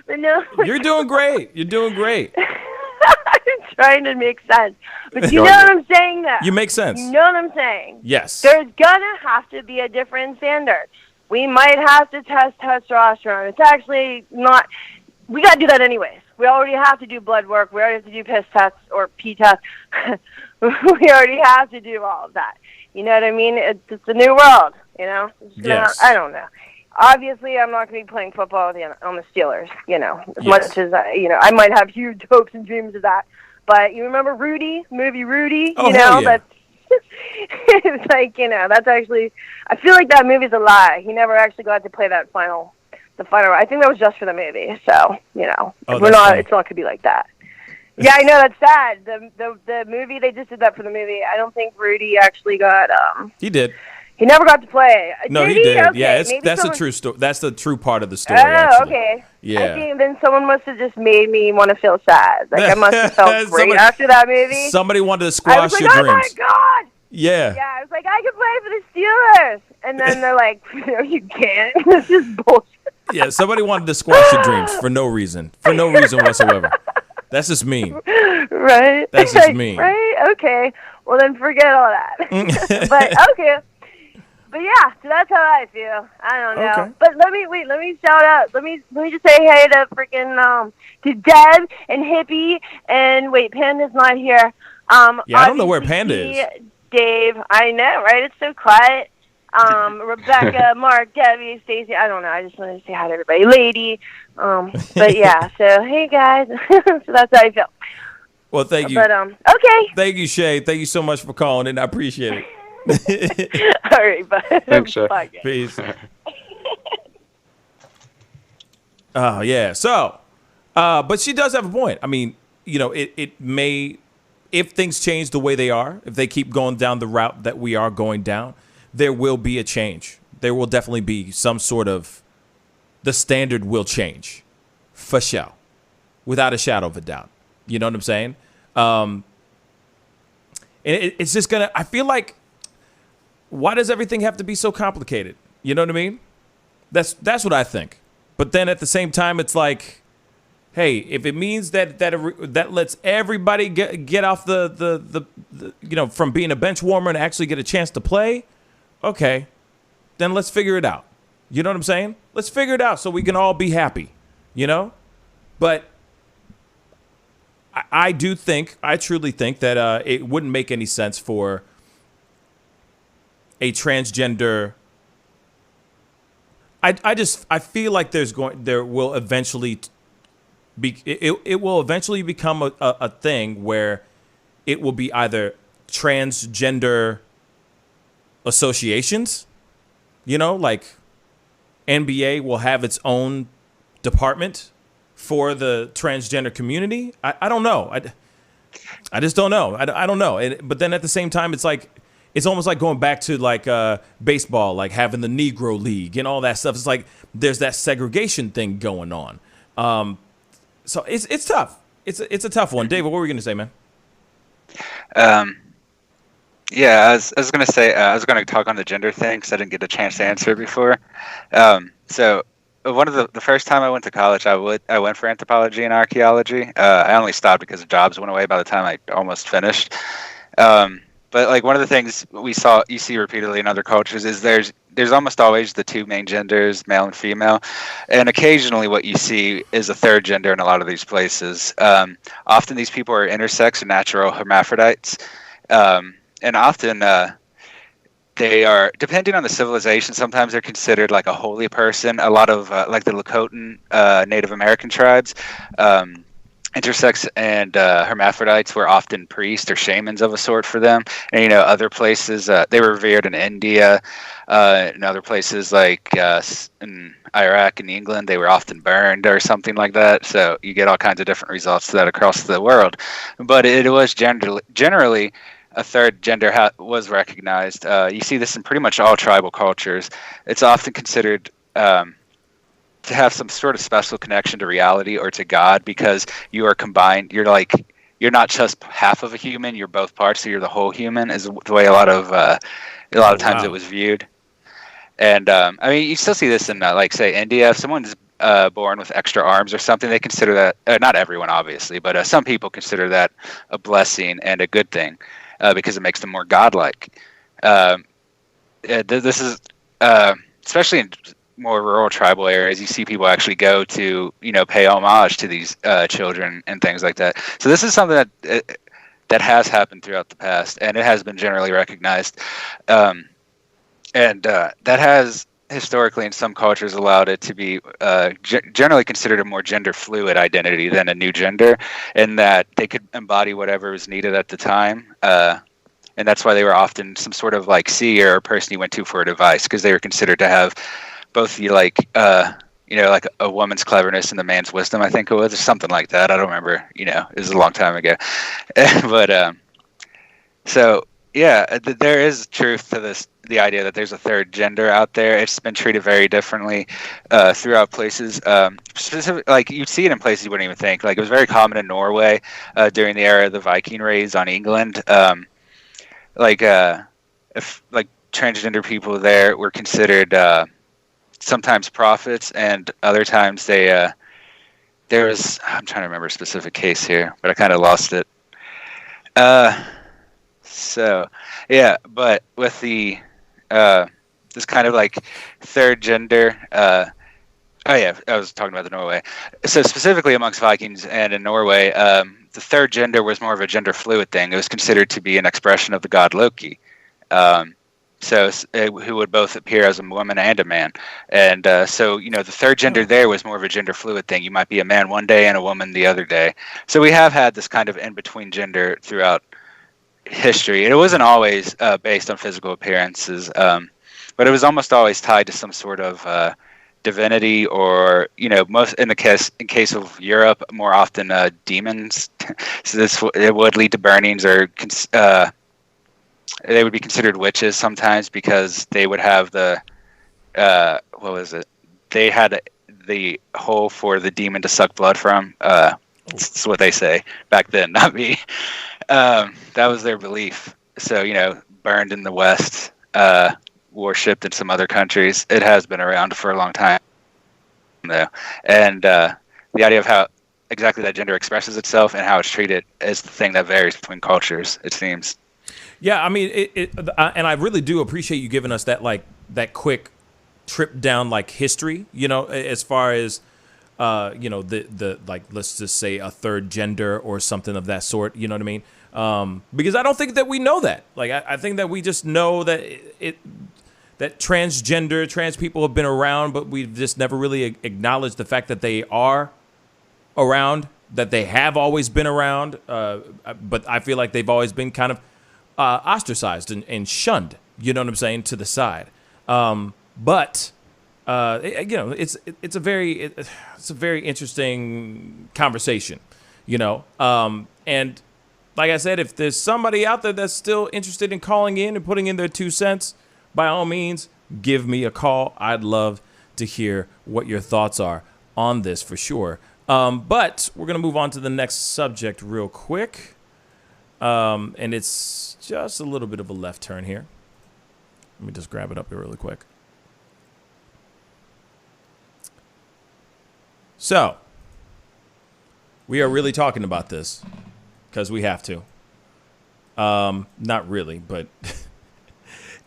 But no. You're doing great. You're doing great. I'm trying to make sense. But you know what I'm saying, though? You make sense. You know what I'm saying? Yes. There's going to have to be a different standard. We might have to test testosterone. It's actually not. We got to do that anyways. We already have to do blood work. We already have to do piss tests or pee tests. We already have to do all of that. You know what I mean? It's a new world, you know? Yes. I don't know. Obviously, I'm not going to be playing football on the Steelers, as much as, I might have huge hopes and dreams of that. But you remember Rudy, movie Rudy? Oh, hell yeah. It's like, that's actually, I feel like that movie's a lie. He never actually got to play the final. I think that was just for the movie. So, it's not going to be like that. Yeah, I know, that's sad. The movie, they just did that for the movie. I don't think Rudy actually got, He did. He never got to play. No, he did. Okay, Yeah, that's a true story. That's the true part of the story. Oh, actually. okay. Yeah. I think then someone must have just made me want to feel sad. Like I must have felt great after that movie. Somebody wanted to squash your oh dreams. my God! Yeah. Yeah, I was like, I can play for the Steelers, and then they're like, no, you can't. This is bullshit. Yeah, somebody wanted to squash your dreams for no reason whatsoever. That's just mean. Right. That's just mean. Right. Okay. Well, then forget all that. But okay. But yeah, so that's how I feel. I don't know. Okay. But let me shout out. Let me just say hey to freaking to Deb and Hippie and wait, Panda's not here. Yeah, I don't know where Panda is. Dave, I know, right? It's so quiet. Rebecca, Mark, Debbie, Stacy. I don't know. I just wanted to say hi to everybody. Lady. But yeah. So hey guys. So that's how I feel. Well, thank you. But okay. Thank you, Shay. Thank you so much for calling in. I appreciate it. All right, bye. Thanks, Shay. Bye, guys. Peace. Oh, yeah. So, but she does have a point. I mean, it may, if things change the way they are, if they keep going down the route that we are going down, there will be a change. There will definitely be some sort of, the standard will change. For sure. Without a shadow of a doubt. You know what I'm saying? And it's just going to, I feel like, why does everything have to be so complicated? You know what I mean? That's what I think. But then at the same time, it's like, hey, if it means that lets everybody get off the from being a bench warmer and actually get a chance to play, okay, then let's figure it out. You know what I'm saying? Let's figure it out so we can all be happy, But I truly think that it wouldn't make any sense for a transgender. I feel like there will eventually be, it will eventually become a thing where it will be either transgender associations, like NBA will have its own department for the transgender community. I don't know. I just don't know. I don't know. But then at the same time, it's like, it's almost like going back to like baseball, like having the Negro League and all that stuff. It's like there's that segregation thing going on. So it's tough. It's a tough one. David, what were you gonna say, man? Yeah, I was gonna say I was gonna talk on the gender thing because I didn't get a chance to answer before. So one of the first time I went to college, I went for anthropology and archaeology. I only stopped because the jobs went away by the time I almost finished. But like one of the things you see repeatedly in other cultures is there's almost always the two main genders, male and female, and occasionally what you see is a third gender in a lot of these places. Often these people are intersex or natural hermaphrodites, and often they are, depending on the civilization, sometimes they're considered like a holy person. A lot of like the Lakotan Native American tribes. Intersex and hermaphrodites were often priests or shamans of a sort for them. And, other places, they were revered in India. In other places like in Iraq and England, they were often burned or something like that. So you get all kinds of different results to that across the world. But it was generally a third gender was recognized. You see this in pretty much all tribal cultures. It's often considered to have some sort of special connection to reality or to God, because you are combined. You're not just half of a human; you're both parts. So you're the whole human. Is the way a lot of times it was viewed. And I mean, you still see this in like say India. If someone's born with extra arms or something, they consider that not everyone obviously, but some people consider that a blessing and a good thing because it makes them more godlike. This is especially in more rural tribal areas, you see people actually go to, pay homage to these children and things like that. So this is something that has happened throughout the past, and it has been generally recognized. And that has historically in some cultures allowed it to be generally considered a more gender fluid identity than a new gender, in that they could embody whatever was needed at the time. And that's why they were often some sort of like seer or person you went to for advice, because they were considered to have both the like a woman's cleverness and the man's wisdom, I think it was, or something like that. I don't remember, it was a long time ago. But so yeah, there is truth to the idea that there's a third gender out there. It's been treated very differently throughout places. Specific, like you see it in places you wouldn't even think. Like it was very common in Norway during the era of the Viking raids on England. If like transgender people there were considered sometimes prophets, and other times there was, I'm trying to remember a specific case here, but I kind of lost it. So yeah, but with the this kind of like third gender, oh yeah, I was talking about the Norway. So specifically amongst Vikings and in Norway, the third gender was more of a gender fluid thing. It was considered to be an expression of the god Loki. Who would both appear as a woman and a man. And so, the third gender there was more of a gender fluid thing. You might be a man one day and a woman the other day. So we have had this kind of in-between gender throughout history. It wasn't always based on physical appearances, but it was almost always tied to some sort of divinity, or, most in case of Europe, more often demons. So it would lead to burnings, or they would be considered witches sometimes, because they would have the they had the hole for the demon to suck blood from. That's what they say back then, not me. That was their belief. So, burned in the West, worshipped in some other countries. It has been around for a long time, though. And the idea of how exactly that gender expresses itself and how it's treated is the thing that varies between cultures, it seems. Yeah, I mean, and I really do appreciate you giving us that quick trip down like history, as far as the like, let's just say a third gender or something of that sort, you know what I mean? Because I don't think that we know that. Like I think that we just know that that trans people have been around, but we've just never really acknowledged the fact that they are around, that they have always been around. But I feel like they've always been kind of ostracized and shunned, you know what I'm saying, to the side. But it's a very interesting conversation, and like I said, if there's somebody out there that's still interested in calling in and putting in their 2 cents, by all means, give me a call. I'd love to hear what your thoughts are on this for sure. But we're going to move on to the next subject real quick. And it's just a little bit of a left turn here. Let me just grab it up here really quick. So, we are really talking about this because we have to. Not really, but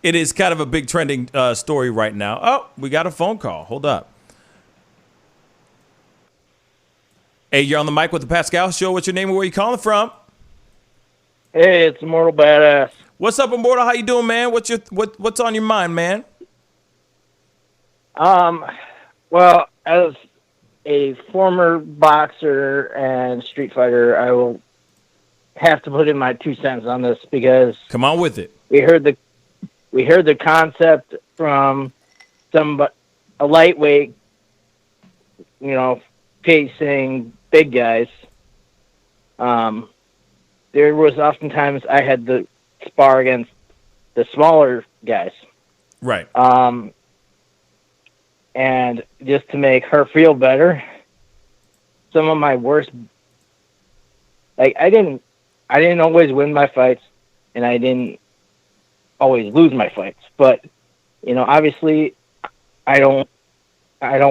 it is kind of a big trending story right now. Oh, we got a phone call. Hold up. Hey, you're on the mic with the Pascal Show. What's your name and where you calling from? Hey, it's Immortal Badass. What's up, Immortal? How you doing, man? What's on your mind, man? Well, as a former boxer and street fighter, I will have to put in my 2 cents on this because come on with it. We heard the concept from a lightweight, facing big guys. There was oftentimes I had to spar against the smaller guys. Right. And just to make her feel better, some of my worst, like I didn't always win my fights, and I didn't always lose my fights. But obviously, I don't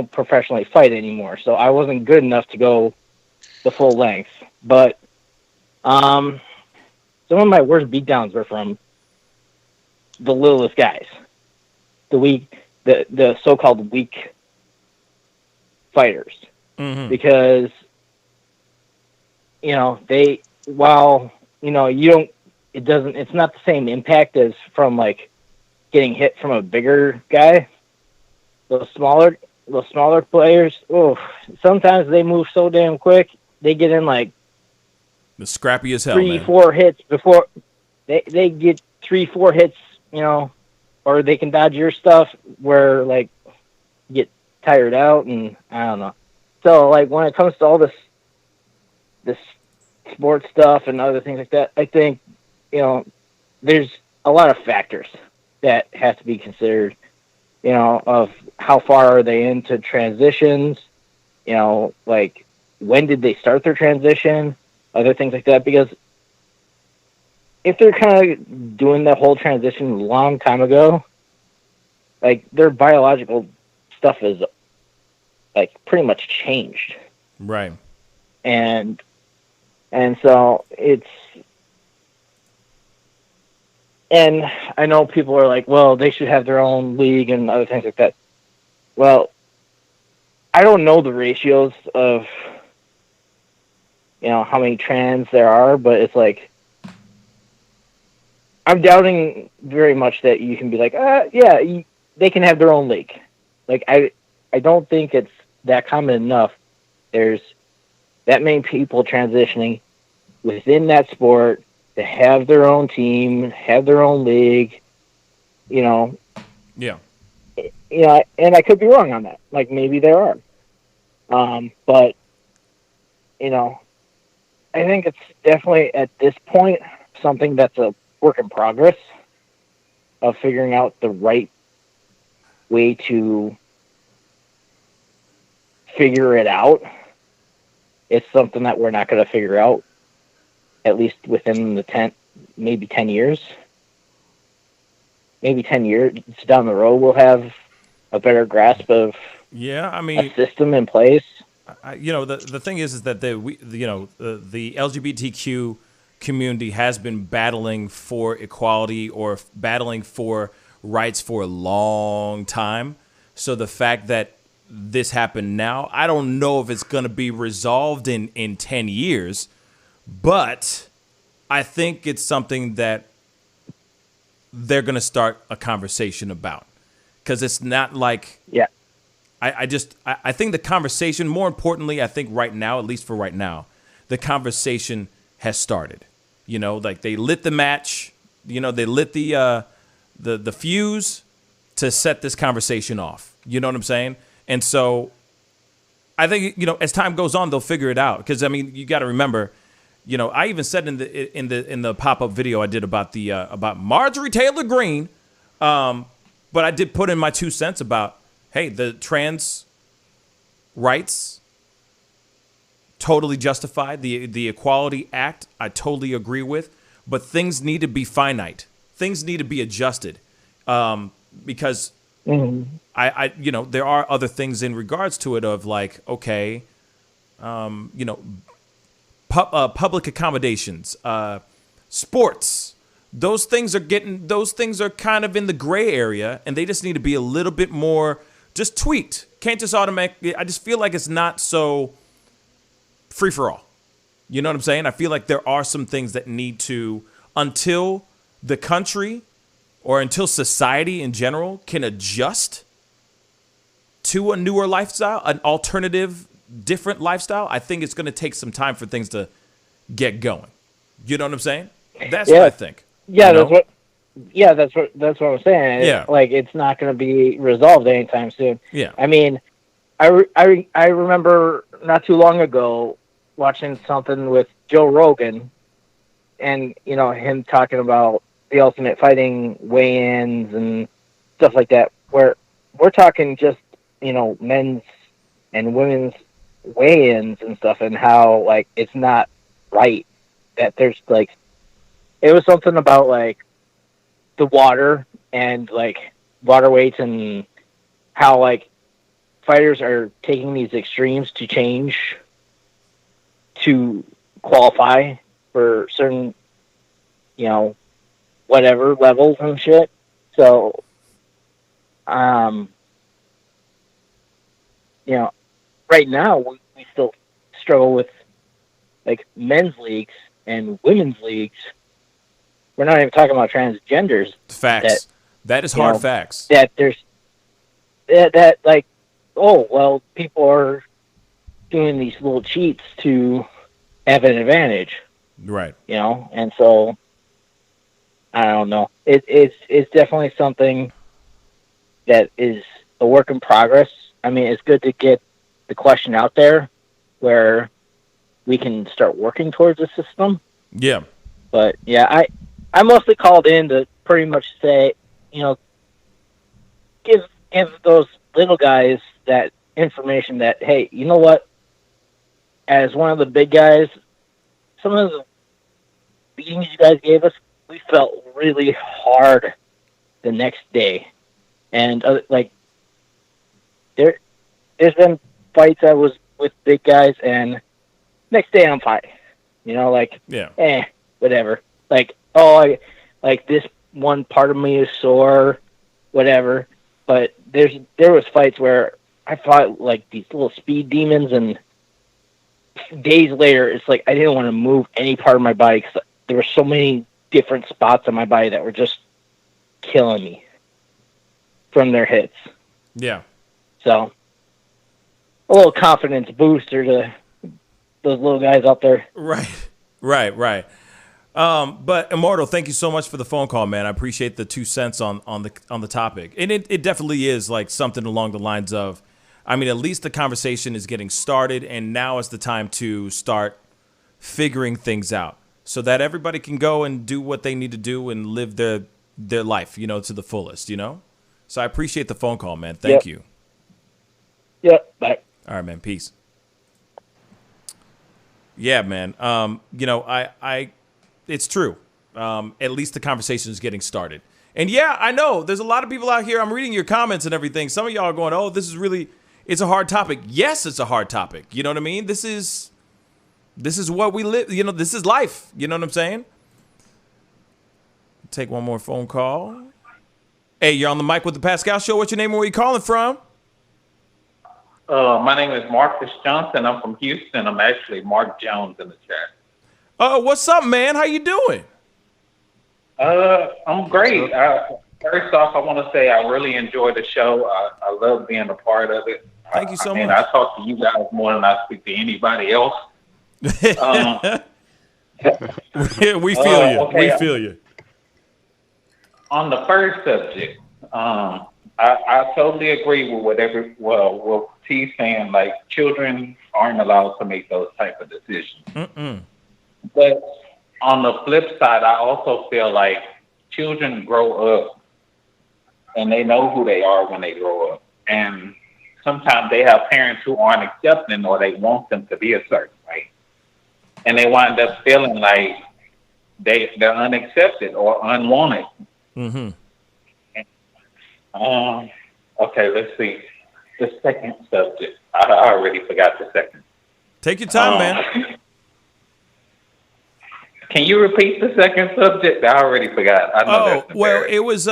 professionally fight anymore, so I wasn't good enough to go the full length. But some of my worst beatdowns were from the littlest guys, the so-called weak fighters, because it's not the same impact as from like getting hit from a bigger guy. Those smaller players, sometimes they move so damn quick. They get in like the scrappy as hell, 3-4 hits before they get 3-4 hits, or they can dodge your stuff where like you get tired out, and I don't know. So like when it comes to all this sports stuff and other things like that, I think there's a lot of factors that have to be considered. Of how far are they into transitions? Like when did they start their transition? Other things like that, because if they're kind of doing that whole transition a long time ago, like their biological stuff is like pretty much changed. Right. And so and I know people are like, well, they should have their own league and other things like that. Well, I don't know the ratios of, how many trans there are, but it's like, I'm doubting very much that you can be like, they can have their own league. Like, I don't think it's that common enough. There's that many people transitioning within that sport to have their own team, have their own league, Yeah. And I could be wrong on that. Like, maybe there are. But, I think it's definitely, at this point, something that's a work in progress of figuring out the right way to figure it out. It's something that we're not going to figure out, at least within the maybe 10 years. Maybe 10 years down the road, we'll have a better grasp of a system in place. The thing is that the LGBTQ community has been battling for equality or battling for rights for a long time. So the fact that this happened now, I don't know if it's going to be resolved in 10 years, but I think it's something that they're going to start a conversation about, because it's not like, I think the conversation, more importantly, I think right now, at least for right now, the conversation has started. Like they lit the match, they lit the fuse to set this conversation off. You know what I'm saying? And so I think, as time goes on, they'll figure it out. Because, you got to remember, I even said in the pop-up video I did about Marjorie Taylor Greene, but I did put in my 2 cents about, hey, the trans rights, totally justified. The Equality Act, I totally agree with. But things need to be finite. Things need to be adjusted, because I there are other things in regards to it of like, okay, you know, public accommodations, sports. Those things are kind of in the gray area, and they just need to be a little bit more just tweaked. Can't just automatically. I just feel like it's not so free for all. You know what I'm saying? I feel like there are some things that need to, until the country or until society in general can adjust to a newer lifestyle, an alternative, different lifestyle. I think it's going to take some time for things to get going. You know what I'm saying? That's what I think. Yeah, you know? that's what I'm saying. Yeah. Like, it's not going to be resolved anytime soon. Yeah. I mean, I remember not too long ago watching something with Joe Rogan, and you know, him talking about the Ultimate Fighting weigh-ins and stuff like that, where we're talking just, you know, men's and women's weigh-ins and stuff, and how like it's not right that there's like, it was something about like the water and like water weights, and how like fighters are taking these extremes to change to qualify for certain, you know, whatever levels and shit. So, you know, right now we still struggle with like men's leagues and women's leagues. We're not even talking about transgenders. Facts. That is hard facts. That there's that like, oh well, people are doing these little cheats to have an advantage, right? You know, and so I don't know. It's definitely something that is a work in progress. I mean, it's good to get the question out there where we can start working towards a system. Yeah. But yeah, I mostly called in to pretty much say, you know, give those little guys that information that, hey, you know what? As one of the big guys, some of the beatings you guys gave us, we felt really hard the next day. And like, there's been fights I was with big guys, and next day I'm fine. You know, like, whatever. Like, oh, like this one part of me is sore, whatever. But there was fights where I fought like these little speed demons, and days later, it's like I didn't want to move any part of my body because there were so many different spots on my body that were just killing me from their hits. Yeah. So, a little confidence booster to those little guys out there. Right. But Immortal, thank you so much for the phone call, man. I appreciate the 2 cents on the topic. And it definitely is like something along the lines of, I mean, at least the conversation is getting started, and now is the time to start figuring things out so that everybody can go and do what they need to do and live their life, you know, to the fullest, you know? So I appreciate the phone call, man. Thank you. Yep. Bye. All right, man. Peace. Yeah, man. You know, I it's true. At least the conversation is getting started. And yeah, I know there's a lot of people out here. I'm reading your comments and everything. Some of y'all are going, oh, this is really, it's a hard topic. Yes, it's a hard topic. You know what I mean? This is what we live. You know, this is life. You know what I'm saying? Take one more phone call. Hey, you're on the mic with the Pascal Show. What's your name and where you calling from? My name is Marcus Johnson. I'm from Houston. I'm actually Mark Jones in the chat. What's up, man? How you doing? I'm great. First off, I want to say I really enjoy the show. I love being a part of it. Thank you so much. I talk to you guys more than I speak to anybody else. We feel you. Okay. We feel you. On the first subject, I totally agree with what T's saying. Like, children aren't allowed to make those type of decisions. But on the flip side, I also feel like children grow up and they know who they are when they grow up. And sometimes they have parents who aren't accepting, or they want them to be a certain way. And they wind up feeling like they're unaccepted or unwanted. Okay, let's see. The second subject. I already forgot the second. Take your time, man. Can you repeat the second subject? I already forgot. I know that's it was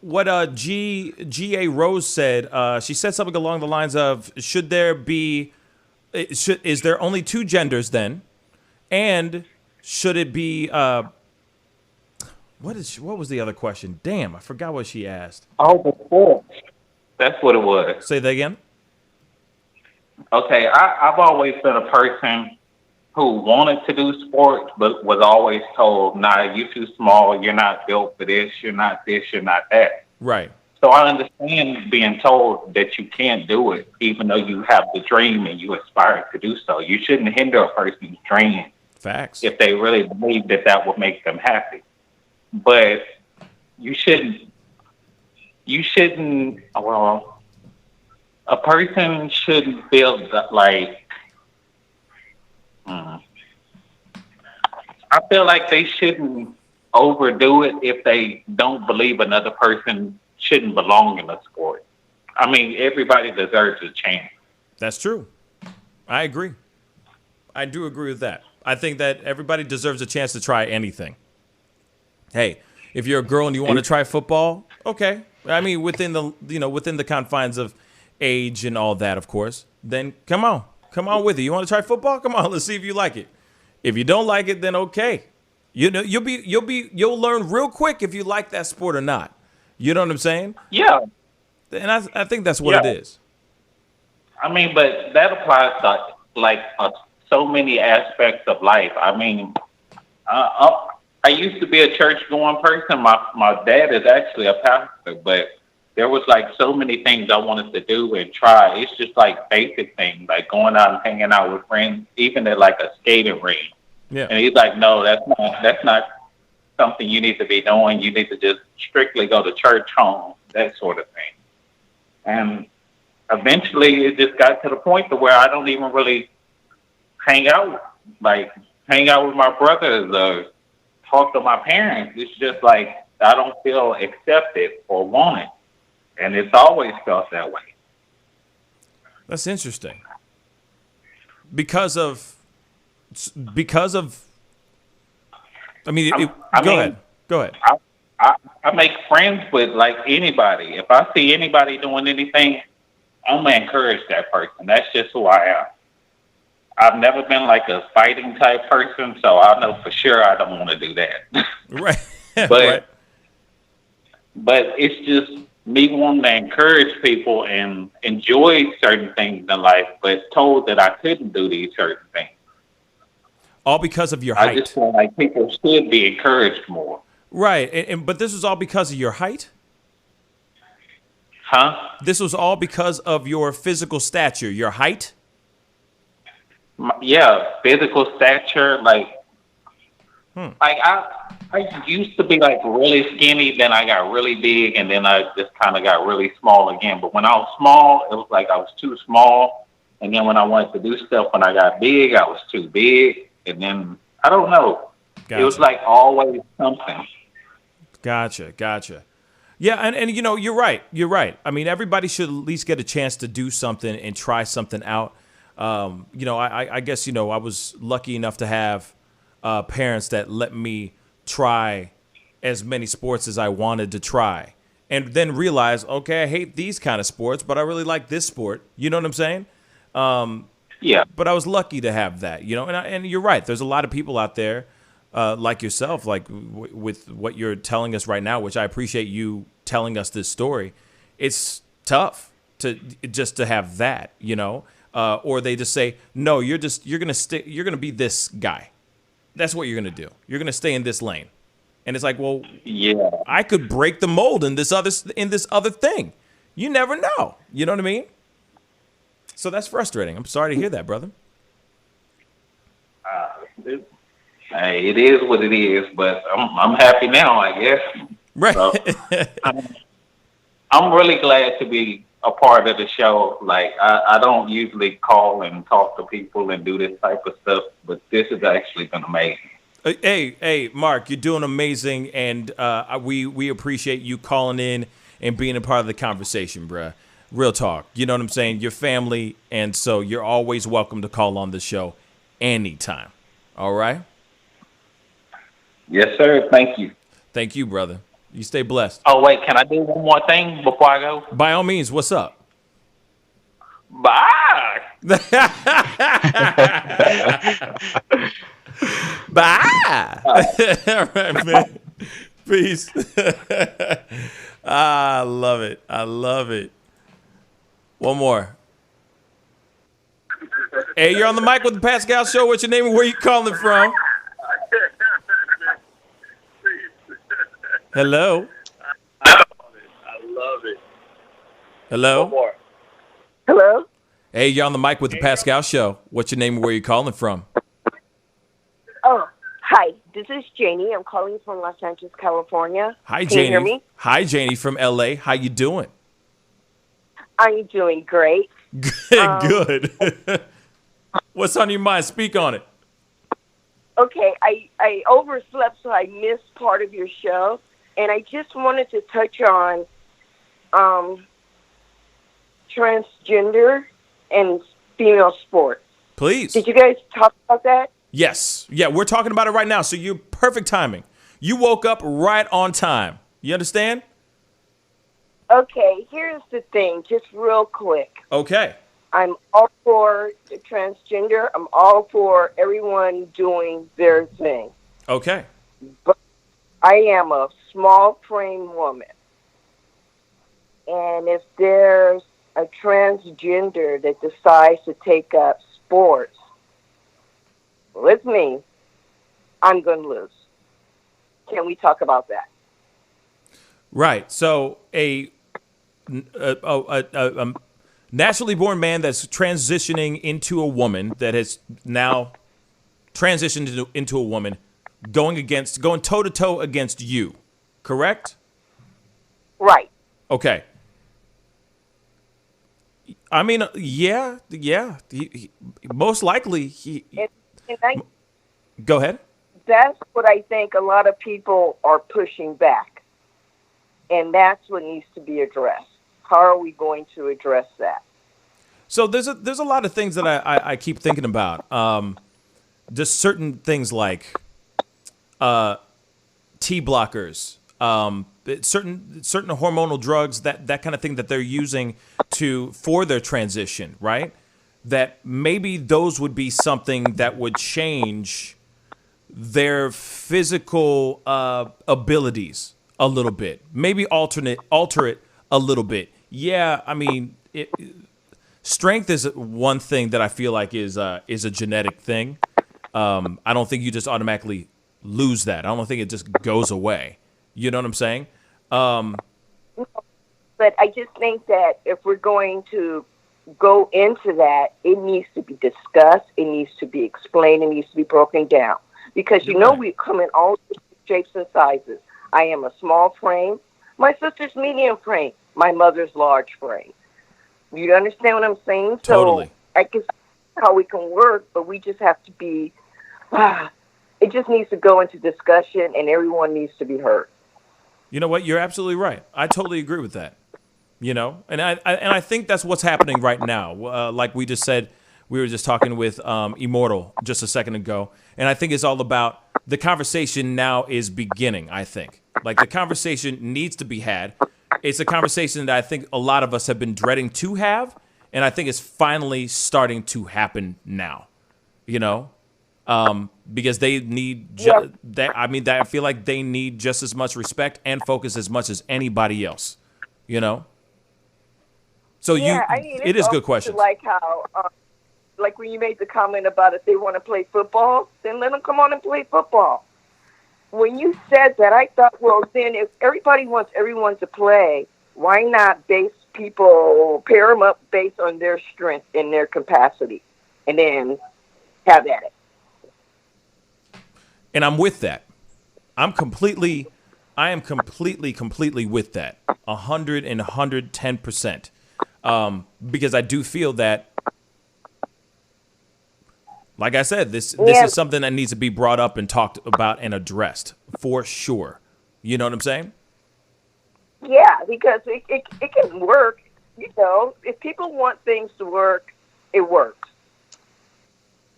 what G.A. Rose said. She said something along the lines of, is there only two genders then? And should it be what was the other question? Damn, I forgot what she asked. Oh, the sports. That's what it was. Say that again. Okay, I've always been a person who wanted to do sports, but was always told, nah, you're too small, you're not built for this, you're not that. Right. So I understand being told that you can't do it, even though you have the dream and you aspire to do so. You shouldn't hinder a person's dream. Facts. If they really believe that would make them happy. But you shouldn't, well, a person shouldn't feel that, like, I feel like they shouldn't overdo it if they don't believe another person shouldn't belong in a sport. I mean, everybody deserves a chance. That's true. I agree. I do agree with that. I think that everybody deserves a chance to try anything. Hey, if you're a girl and you want to try football, okay. I mean, within the confines of age and all that, of course, then come on with it. You want to try football? Come on, let's see if you like it. If you don't like it, then okay. You know, you'll learn real quick if you like that sport or not. You know what I'm saying? Yeah. And I think that's what it is. I mean, but that applies to so many aspects of life. I mean, I used to be a church-going person. My dad is actually a pastor, but there was so many things I wanted to do and try. It's just basic things, like going out and hanging out with friends, even at a skating rink. Yeah. And he's like, no, that's not something you need to be doing. You need to just strictly go to church home, that sort of thing. And eventually it just got to the point to where I don't even really hang out with my brothers or talk to my parents. It's just I don't feel accepted or wanted. And it's always felt that way. That's interesting. Because of I mean, go ahead. I make friends with anybody. If I see anybody doing anything, I'm going to encourage that person. That's just who I am. I've never been a fighting type person, so I know for sure I don't want to do that. Right. But it's just me wanting to encourage people and enjoy certain things in life, but told that I couldn't do these certain things. All because of your height. I just feel like people should be encouraged more. Right. But this was all because of your height? Huh? This was all because of your physical stature, your height? Yeah, physical stature. I used to be really skinny, then I got really big, and then I just kind of got really small again. But when I was small, it was I was too small. And then when I wanted to do stuff, when I got big, I was too big. And then, I don't know. Gotcha. It was always something. Gotcha. Yeah, and you're right. I mean, everybody should at least get a chance to do something and try something out. I guess, I was lucky enough to have parents that let me try as many sports as I wanted to try. And then realize, okay, I hate these kind of sports, but I really like this sport. You know what I'm saying? Yeah. But I was lucky to have that, and you're right. There's a lot of people out there like yourself, with what you're telling us right now, which I appreciate you telling us this story. It's tough to have that, or they just say, no, you're going to be this guy. That's what you're going to do. You're going to stay in this lane. And it's well, yeah, I could break the mold in this other thing. You never know. You know what I mean? So that's frustrating. I'm sorry to hear that, brother. Hey, it is what it is, but I'm happy now, I guess. Right. So, I'm really glad to be a part of the show. I don't usually call and talk to people and do this type of stuff, but this has actually been amazing. Hey, Mark, you're doing amazing, and we appreciate you calling in and being a part of the conversation, bruh. Real talk. You know what I'm saying? Your family, and so you're always welcome to call on the show anytime. All right? Yes, sir. Thank you. Thank you, brother. You stay blessed. Oh, wait, can I do one more thing before I go? By all means, what's up? Bye. Bye. All right, man. Peace. I love it. I love it. One more. Hey, you're on the mic with the Pascal Show. What's your name and where you calling from? Hello. I love it. Hello. One more. Hello? Hey, you're on the mic with the Pascal Show. What's your name and where you calling from? Oh, hi. This is Janie. I'm calling from Los Angeles, California. Hi, Can Janie. you hear me? Hi, Janie from LA. How you doing? I'm doing great. Good. What's on your mind? Speak on it. Okay, I overslept, so I missed part of your show, and I just wanted to touch on transgender and female sports. Please. Did you guys talk about that? Yes. Yeah, we're talking about it right now, so you're perfect timing. You woke up right on time. You understand? Okay, here's the thing, just real quick. Okay. I'm all for the transgender. I'm all for everyone doing their thing. Okay. But I am a small frame woman. And if there's a transgender that decides to take up sports with me, I'm going to lose. Can we talk about that? Right. So a naturally born man that's transitioning into a woman that has now transitioned into a woman, going toe to toe against you, correct? Right. Okay. I mean, yeah. Most likely, go ahead. That's what I think a lot of people are pushing back. And that's what needs to be addressed. How are we going to address that? So there's a lot of things that I keep thinking about. Just certain things like T blockers, certain hormonal drugs, that kind of thing that they're using for their transition, right? That maybe those would be something that would change their physical abilities a little bit, maybe alter it a little bit. Yeah, I mean, strength is one thing that I feel like is a genetic thing. I don't think you just automatically lose that. I don't think it just goes away. You know what I'm saying? But I just think that if we're going to go into that, it needs to be discussed. It needs to be explained. It needs to be broken down. Because we come in all shapes and sizes. I am a small frame. My sister's medium frame. My mother's large frame. You understand what I'm saying? Totally. So I can see how we can work, but we just have to be, it just needs to go into discussion and everyone needs to be heard. You know what? You're absolutely right. I totally agree with that. You know, and I think that's what's happening right now. Like we just said, we were just talking with Immortal just a second ago, and I think it's all about the conversation now is beginning, I think. Like the conversation needs to be had. It's a conversation that I think a lot of us have been dreading to have, and I think it's finally starting to happen now. You know, because they need I feel like they need just as much respect and focus as much as anybody else. You know. So it is good questions. Like how, like when you made the comment about if they want to play football, then let them come on and play football. When you said that, I thought, well, then if everybody wants everyone to play, why not pair them up based on their strength and their capacity, and then have at it. And I'm with that. I am completely with that. 110%. Because I do feel that, like I said, this is something that needs to be brought up and talked about and addressed for sure. You know what I'm saying? Yeah, because it can work. you know, if people want things to work, it works.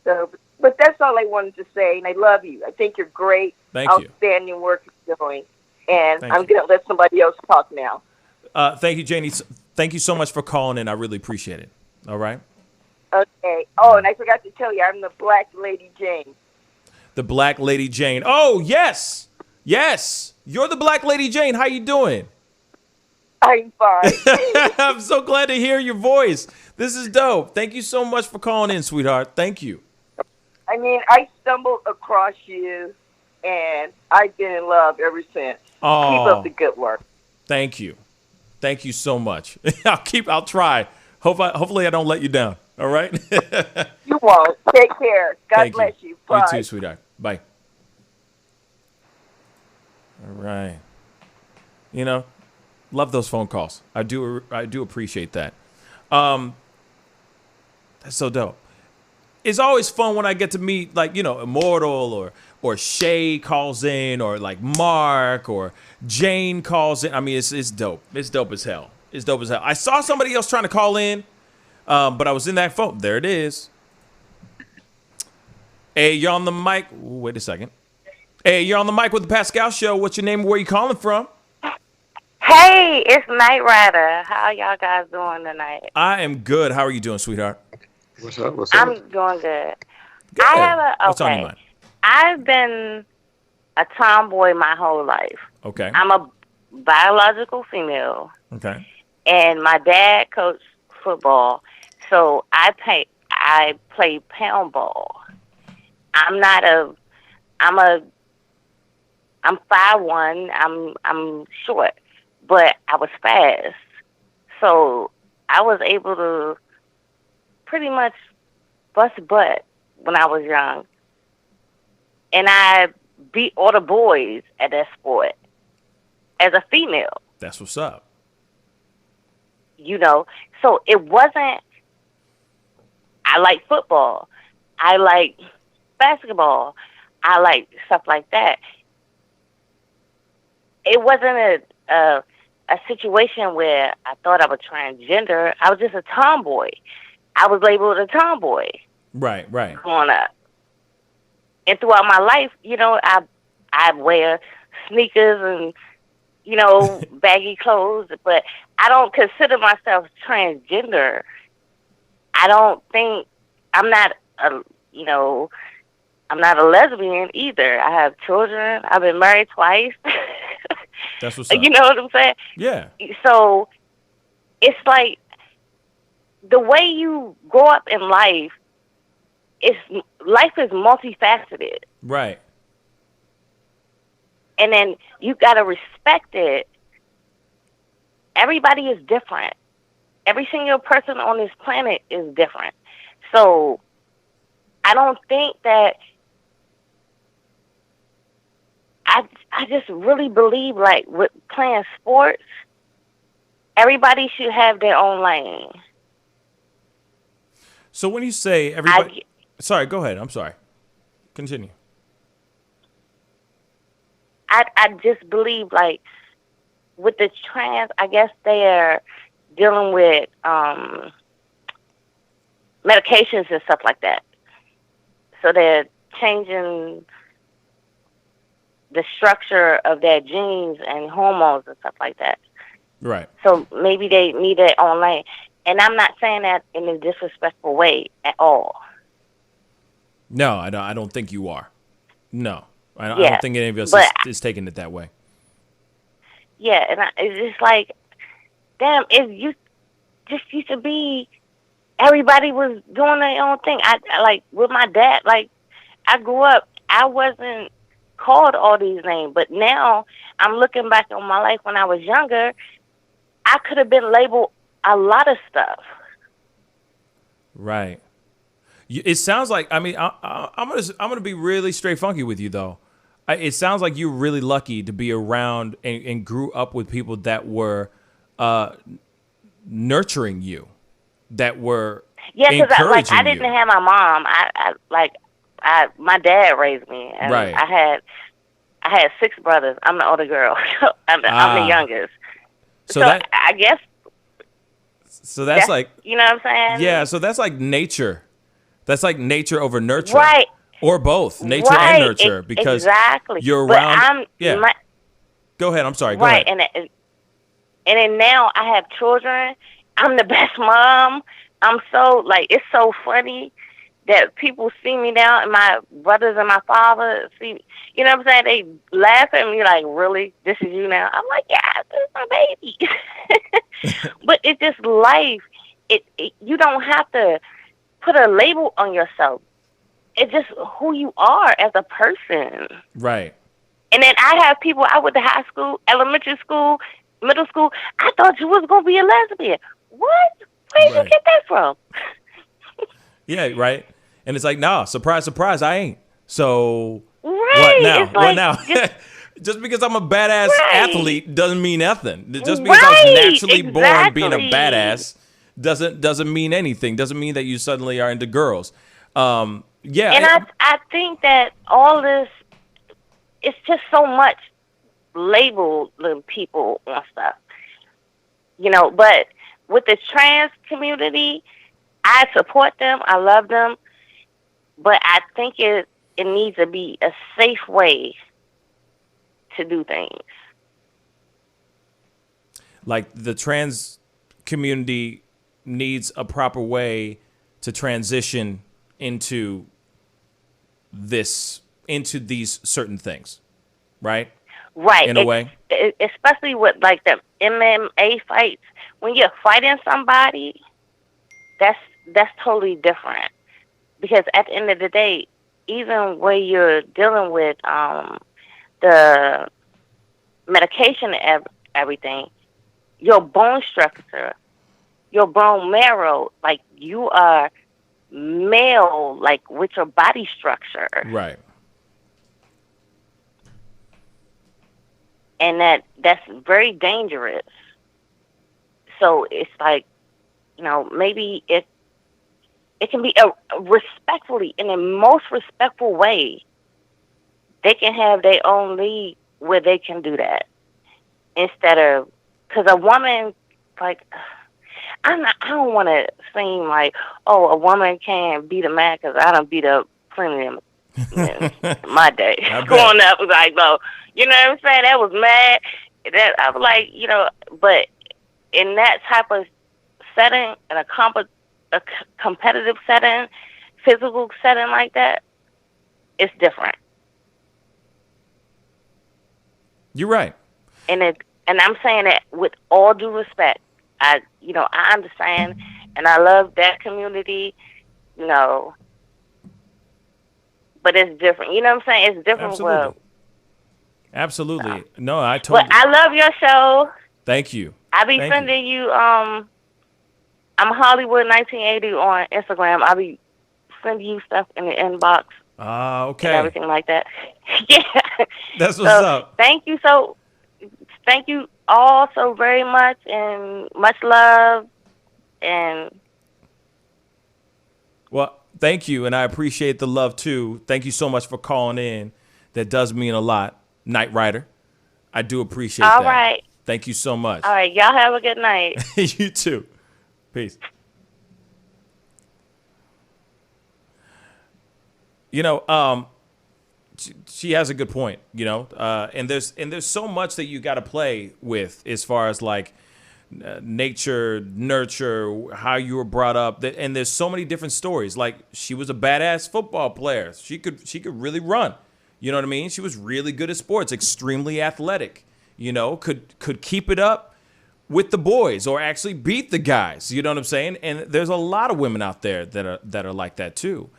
So, but that's all I wanted to say, and I love you. I think you're great. Thank you. Outstanding work you're doing. And Thank I'm going to let somebody else talk now. Thank you, Janie. Thank you so much for calling in. I really appreciate it. All right. Okay. Oh, and I forgot to tell you, I'm the Black Lady Jane. The Black Lady Jane. Oh, yes. Yes. You're the Black Lady Jane. How you doing? I'm fine. I'm so glad to hear your voice. This is dope. Thank you so much for calling in, sweetheart. Thank you. I mean, I stumbled across you, and I've been in love ever since. Oh, keep up the good work. Thank you. Thank you so much. I'll try. Hopefully I don't let you down. All right? You won't. Take care. God bless you. Bye. You too, sweetheart. Bye. All right. You know, love those phone calls. I do appreciate that. That's so dope. It's always fun when I get to meet, like, you know, Immortal or Shay calls in, or like Mark or Jane calls in. I mean, it's dope. It's dope as hell. It's dope as hell. I saw somebody else trying to call in, but I was in that phone. There it is. Hey, you're on the mic. Ooh, wait a second. Hey, you're on the mic with the Pascal Show. What's your name and where you calling from? Hey, it's Night Rider. How y'all guys doing tonight? I am good. How are you doing, sweetheart? What's up? I'm doing good. Good. I have a What's on your mind? I've been a tomboy my whole life. Okay. I'm a biological female, Okay. and my dad coached football, so I play pound ball. I'm 5'1". I'm short, but I was fast, so I was able to pretty much bust butt when I was young, and I beat all the boys at that sport as a female. That's what's up. You know, so it wasn't. I like football. I like basketball. I like stuff like that. It wasn't a situation where I thought I was transgender. I was just a tomboy. I was labeled a tomboy. Right. Growing up. And throughout my life, you know, I wear sneakers and, you know, baggy clothes, but I don't consider myself transgender. I don't think I'm not a lesbian either. I have children. I've been married twice. That's what's up. You know what I'm saying? Yeah. So it's like the way you grow up in life is multifaceted. Right. And then you got to respect it. Everybody is different. Every single person on this planet is different. So I don't think that I just really believe, like, with playing sports, everybody should have their own lane. So when you say everybody... Sorry, go ahead. I'm sorry. Continue. I just believe, like, with the trans, I guess they're dealing with medications and stuff like that. So they're changing the structure of their genes and hormones and stuff like that. Right. So maybe they need their own lane. And I'm not saying that in a disrespectful way at all. No, I don't think you are. No. I don't think any of us is taking it that way. Yeah, and it's just like, damn, it used to be, everybody was doing their own thing. I like, with my dad, like, I grew up, I wasn't called all these names, but now I'm looking back on my life when I was younger, I could have been labeled a lot of stuff. Right. It sounds like, I mean, I'm gonna be really straight funky with you though. It sounds like you're really lucky to be around and grew up with people that were nurturing you, that were encouraging I didn't have my mom. My dad raised me, and right. I had 6 brothers. I'm the older girl. I'm the youngest. So I guess So that's like, you know what I'm saying? yeah. So that's like nature. That's like nature over nurture, Right? or both, nature Right. and nurture, because exactly. you're But around. Yeah. Go ahead. I'm sorry. Go right, ahead. and then now I have children. I'm the best mom. I'm so like, it's so funny that people see me now, and my brothers and my father see me. You know what I'm saying? They laugh at me like, really? This is you now? I'm like, yeah, this is my baby. But it's just life. It you don't have to put a label on yourself. It's just who you are as a person. Right. And then I have people, I went to high school, elementary school, middle school. I thought you was going to be a lesbian. What? Where did you get that from? Yeah, right. And it's like, nah, surprise, surprise, I ain't. So right. what now? It's like, what now? Just because I'm a badass athlete doesn't mean nothing. Just because I was naturally born being a badass doesn't mean anything. Doesn't mean that you suddenly are into girls. Yeah. And I think that all this, it's just so much labeling people and stuff. You know, but with the trans community, I support them. I love them. But I think it needs to be a safe way to do things. Like the trans community needs a proper way to transition into these certain things, right? Right. In a way. Especially with like the MMA fights. When you're fighting somebody, that's totally different. Because at the end of the day, even when you're dealing with the medication and everything, your bone structure, your bone marrow, like you are male, like with your body structure. Right. And that's very dangerous. So it's like, you know, maybe it can be respectfully, in the most respectful way. They can have their own league where they can do that. Instead of, because a woman, like, I don't want to seem like, oh, a woman can't beat a man, because I don't beat up plenty of them in my day. Growing up, was like, no, you know what I'm saying? That was mad. That I was like, you know, but in that type of setting, in a competitive setting, physical setting like that, it's different. You're right. And I'm saying that with all due respect. I understand, and I love that community, you know, but it's different. You know what I'm saying? It's different. Absolutely. Absolutely. No, I totally. But I love your show. Thank you. I'll be sending you. I'm Hollywood 1980 on Instagram. I'll be sending you stuff in the inbox. Okay. And everything like that. Yeah. That's what's up. Thank you all so very much, and much love. And well, thank you, and I appreciate the love too. Thank you so much for calling in. That does mean a lot, Knight Rider. I do appreciate that. All right. Thank you so much. All right, y'all have a good night. You too. Peace. You know, she has a good point, you know, and there's so much that you got to play with as far as like nature, nurture, how you were brought up, and there's so many different stories. Like she was a badass football player. She could really run. You know what I mean? She was really good at sports, extremely athletic. You know, could keep it up with the boys or actually beat the guys. You know what I'm saying? And there's a lot of women out there that are like that too.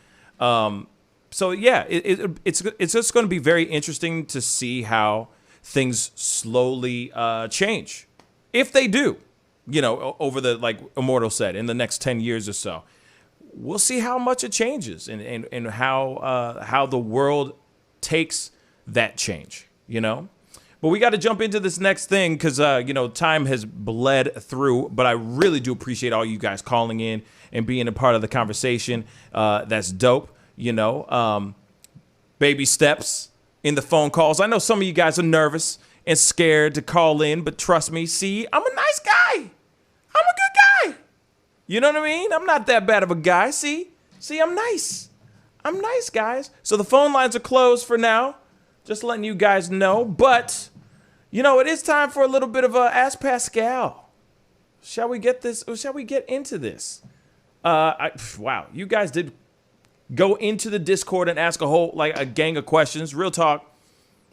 So yeah, it's just going to be very interesting to see how things slowly change, if they do. You know, over the, like Immortal said, in the next 10 years or so, we'll see how much it changes and how the world takes that change. You know, but we got to jump into this next thing because you know, time has bled through. But I really do appreciate all you guys calling in and being a part of the conversation. That's dope. You know, baby steps in the phone calls. I know some of you guys are nervous and scared to call in, but trust me, see, I'm a nice guy. I'm a good guy. You know what I mean? I'm not that bad of a guy. See, I'm nice. I'm nice, guys. So the phone lines are closed for now. Just letting you guys know. But, you know, it is time for a little bit of a Ask Pascal. Shall we get this? Or shall we get into this? Wow, you guys did go into the Discord and ask a gang of questions. Real talk.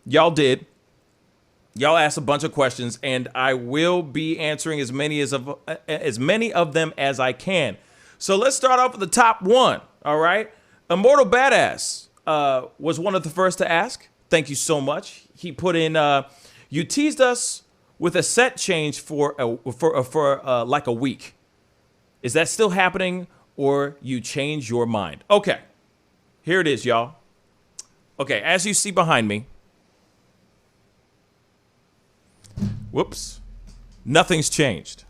Y'all did. Y'all asked a bunch of questions, and I will be answering as many of them as I can. So let's start off with the top one, all right? Immortal Badass was one of the first to ask. Thank you so much. He put in, you teased us with a set change for like a week. Is that still happening, or you change your mind? Okay, here it is, y'all. Okay, as you see behind me, whoops, nothing's changed.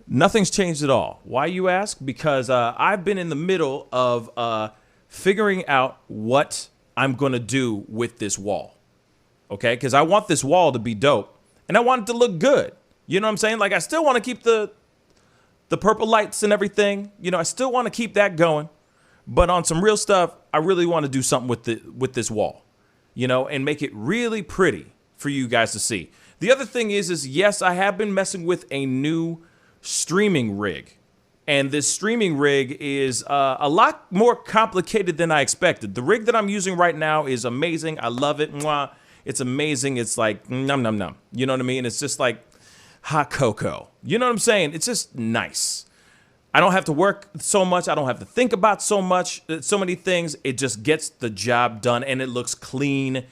Nothing's changed at all. Why, you ask? Because I've been in the middle of figuring out what I'm going to do with this wall. Okay? Because I want this wall to be dope, and I want it to look good. You know what I'm saying? Like, I still want to keep the purple lights and everything. You know, I still want to keep that going. But on some real stuff, I really want to do something with this wall, you know, and make it really pretty for you guys to see. The other thing is yes, I have been messing with a new streaming rig. And this streaming rig is a lot more complicated than I expected. The rig that I'm using right now is amazing. I love it. Mwah. It's amazing. It's like num num num. You know what I mean? It's just like hot cocoa. You know what I'm saying? It's just nice. I don't have to work so much. I don't have to think about so many things. It just gets the job done, and it looks clean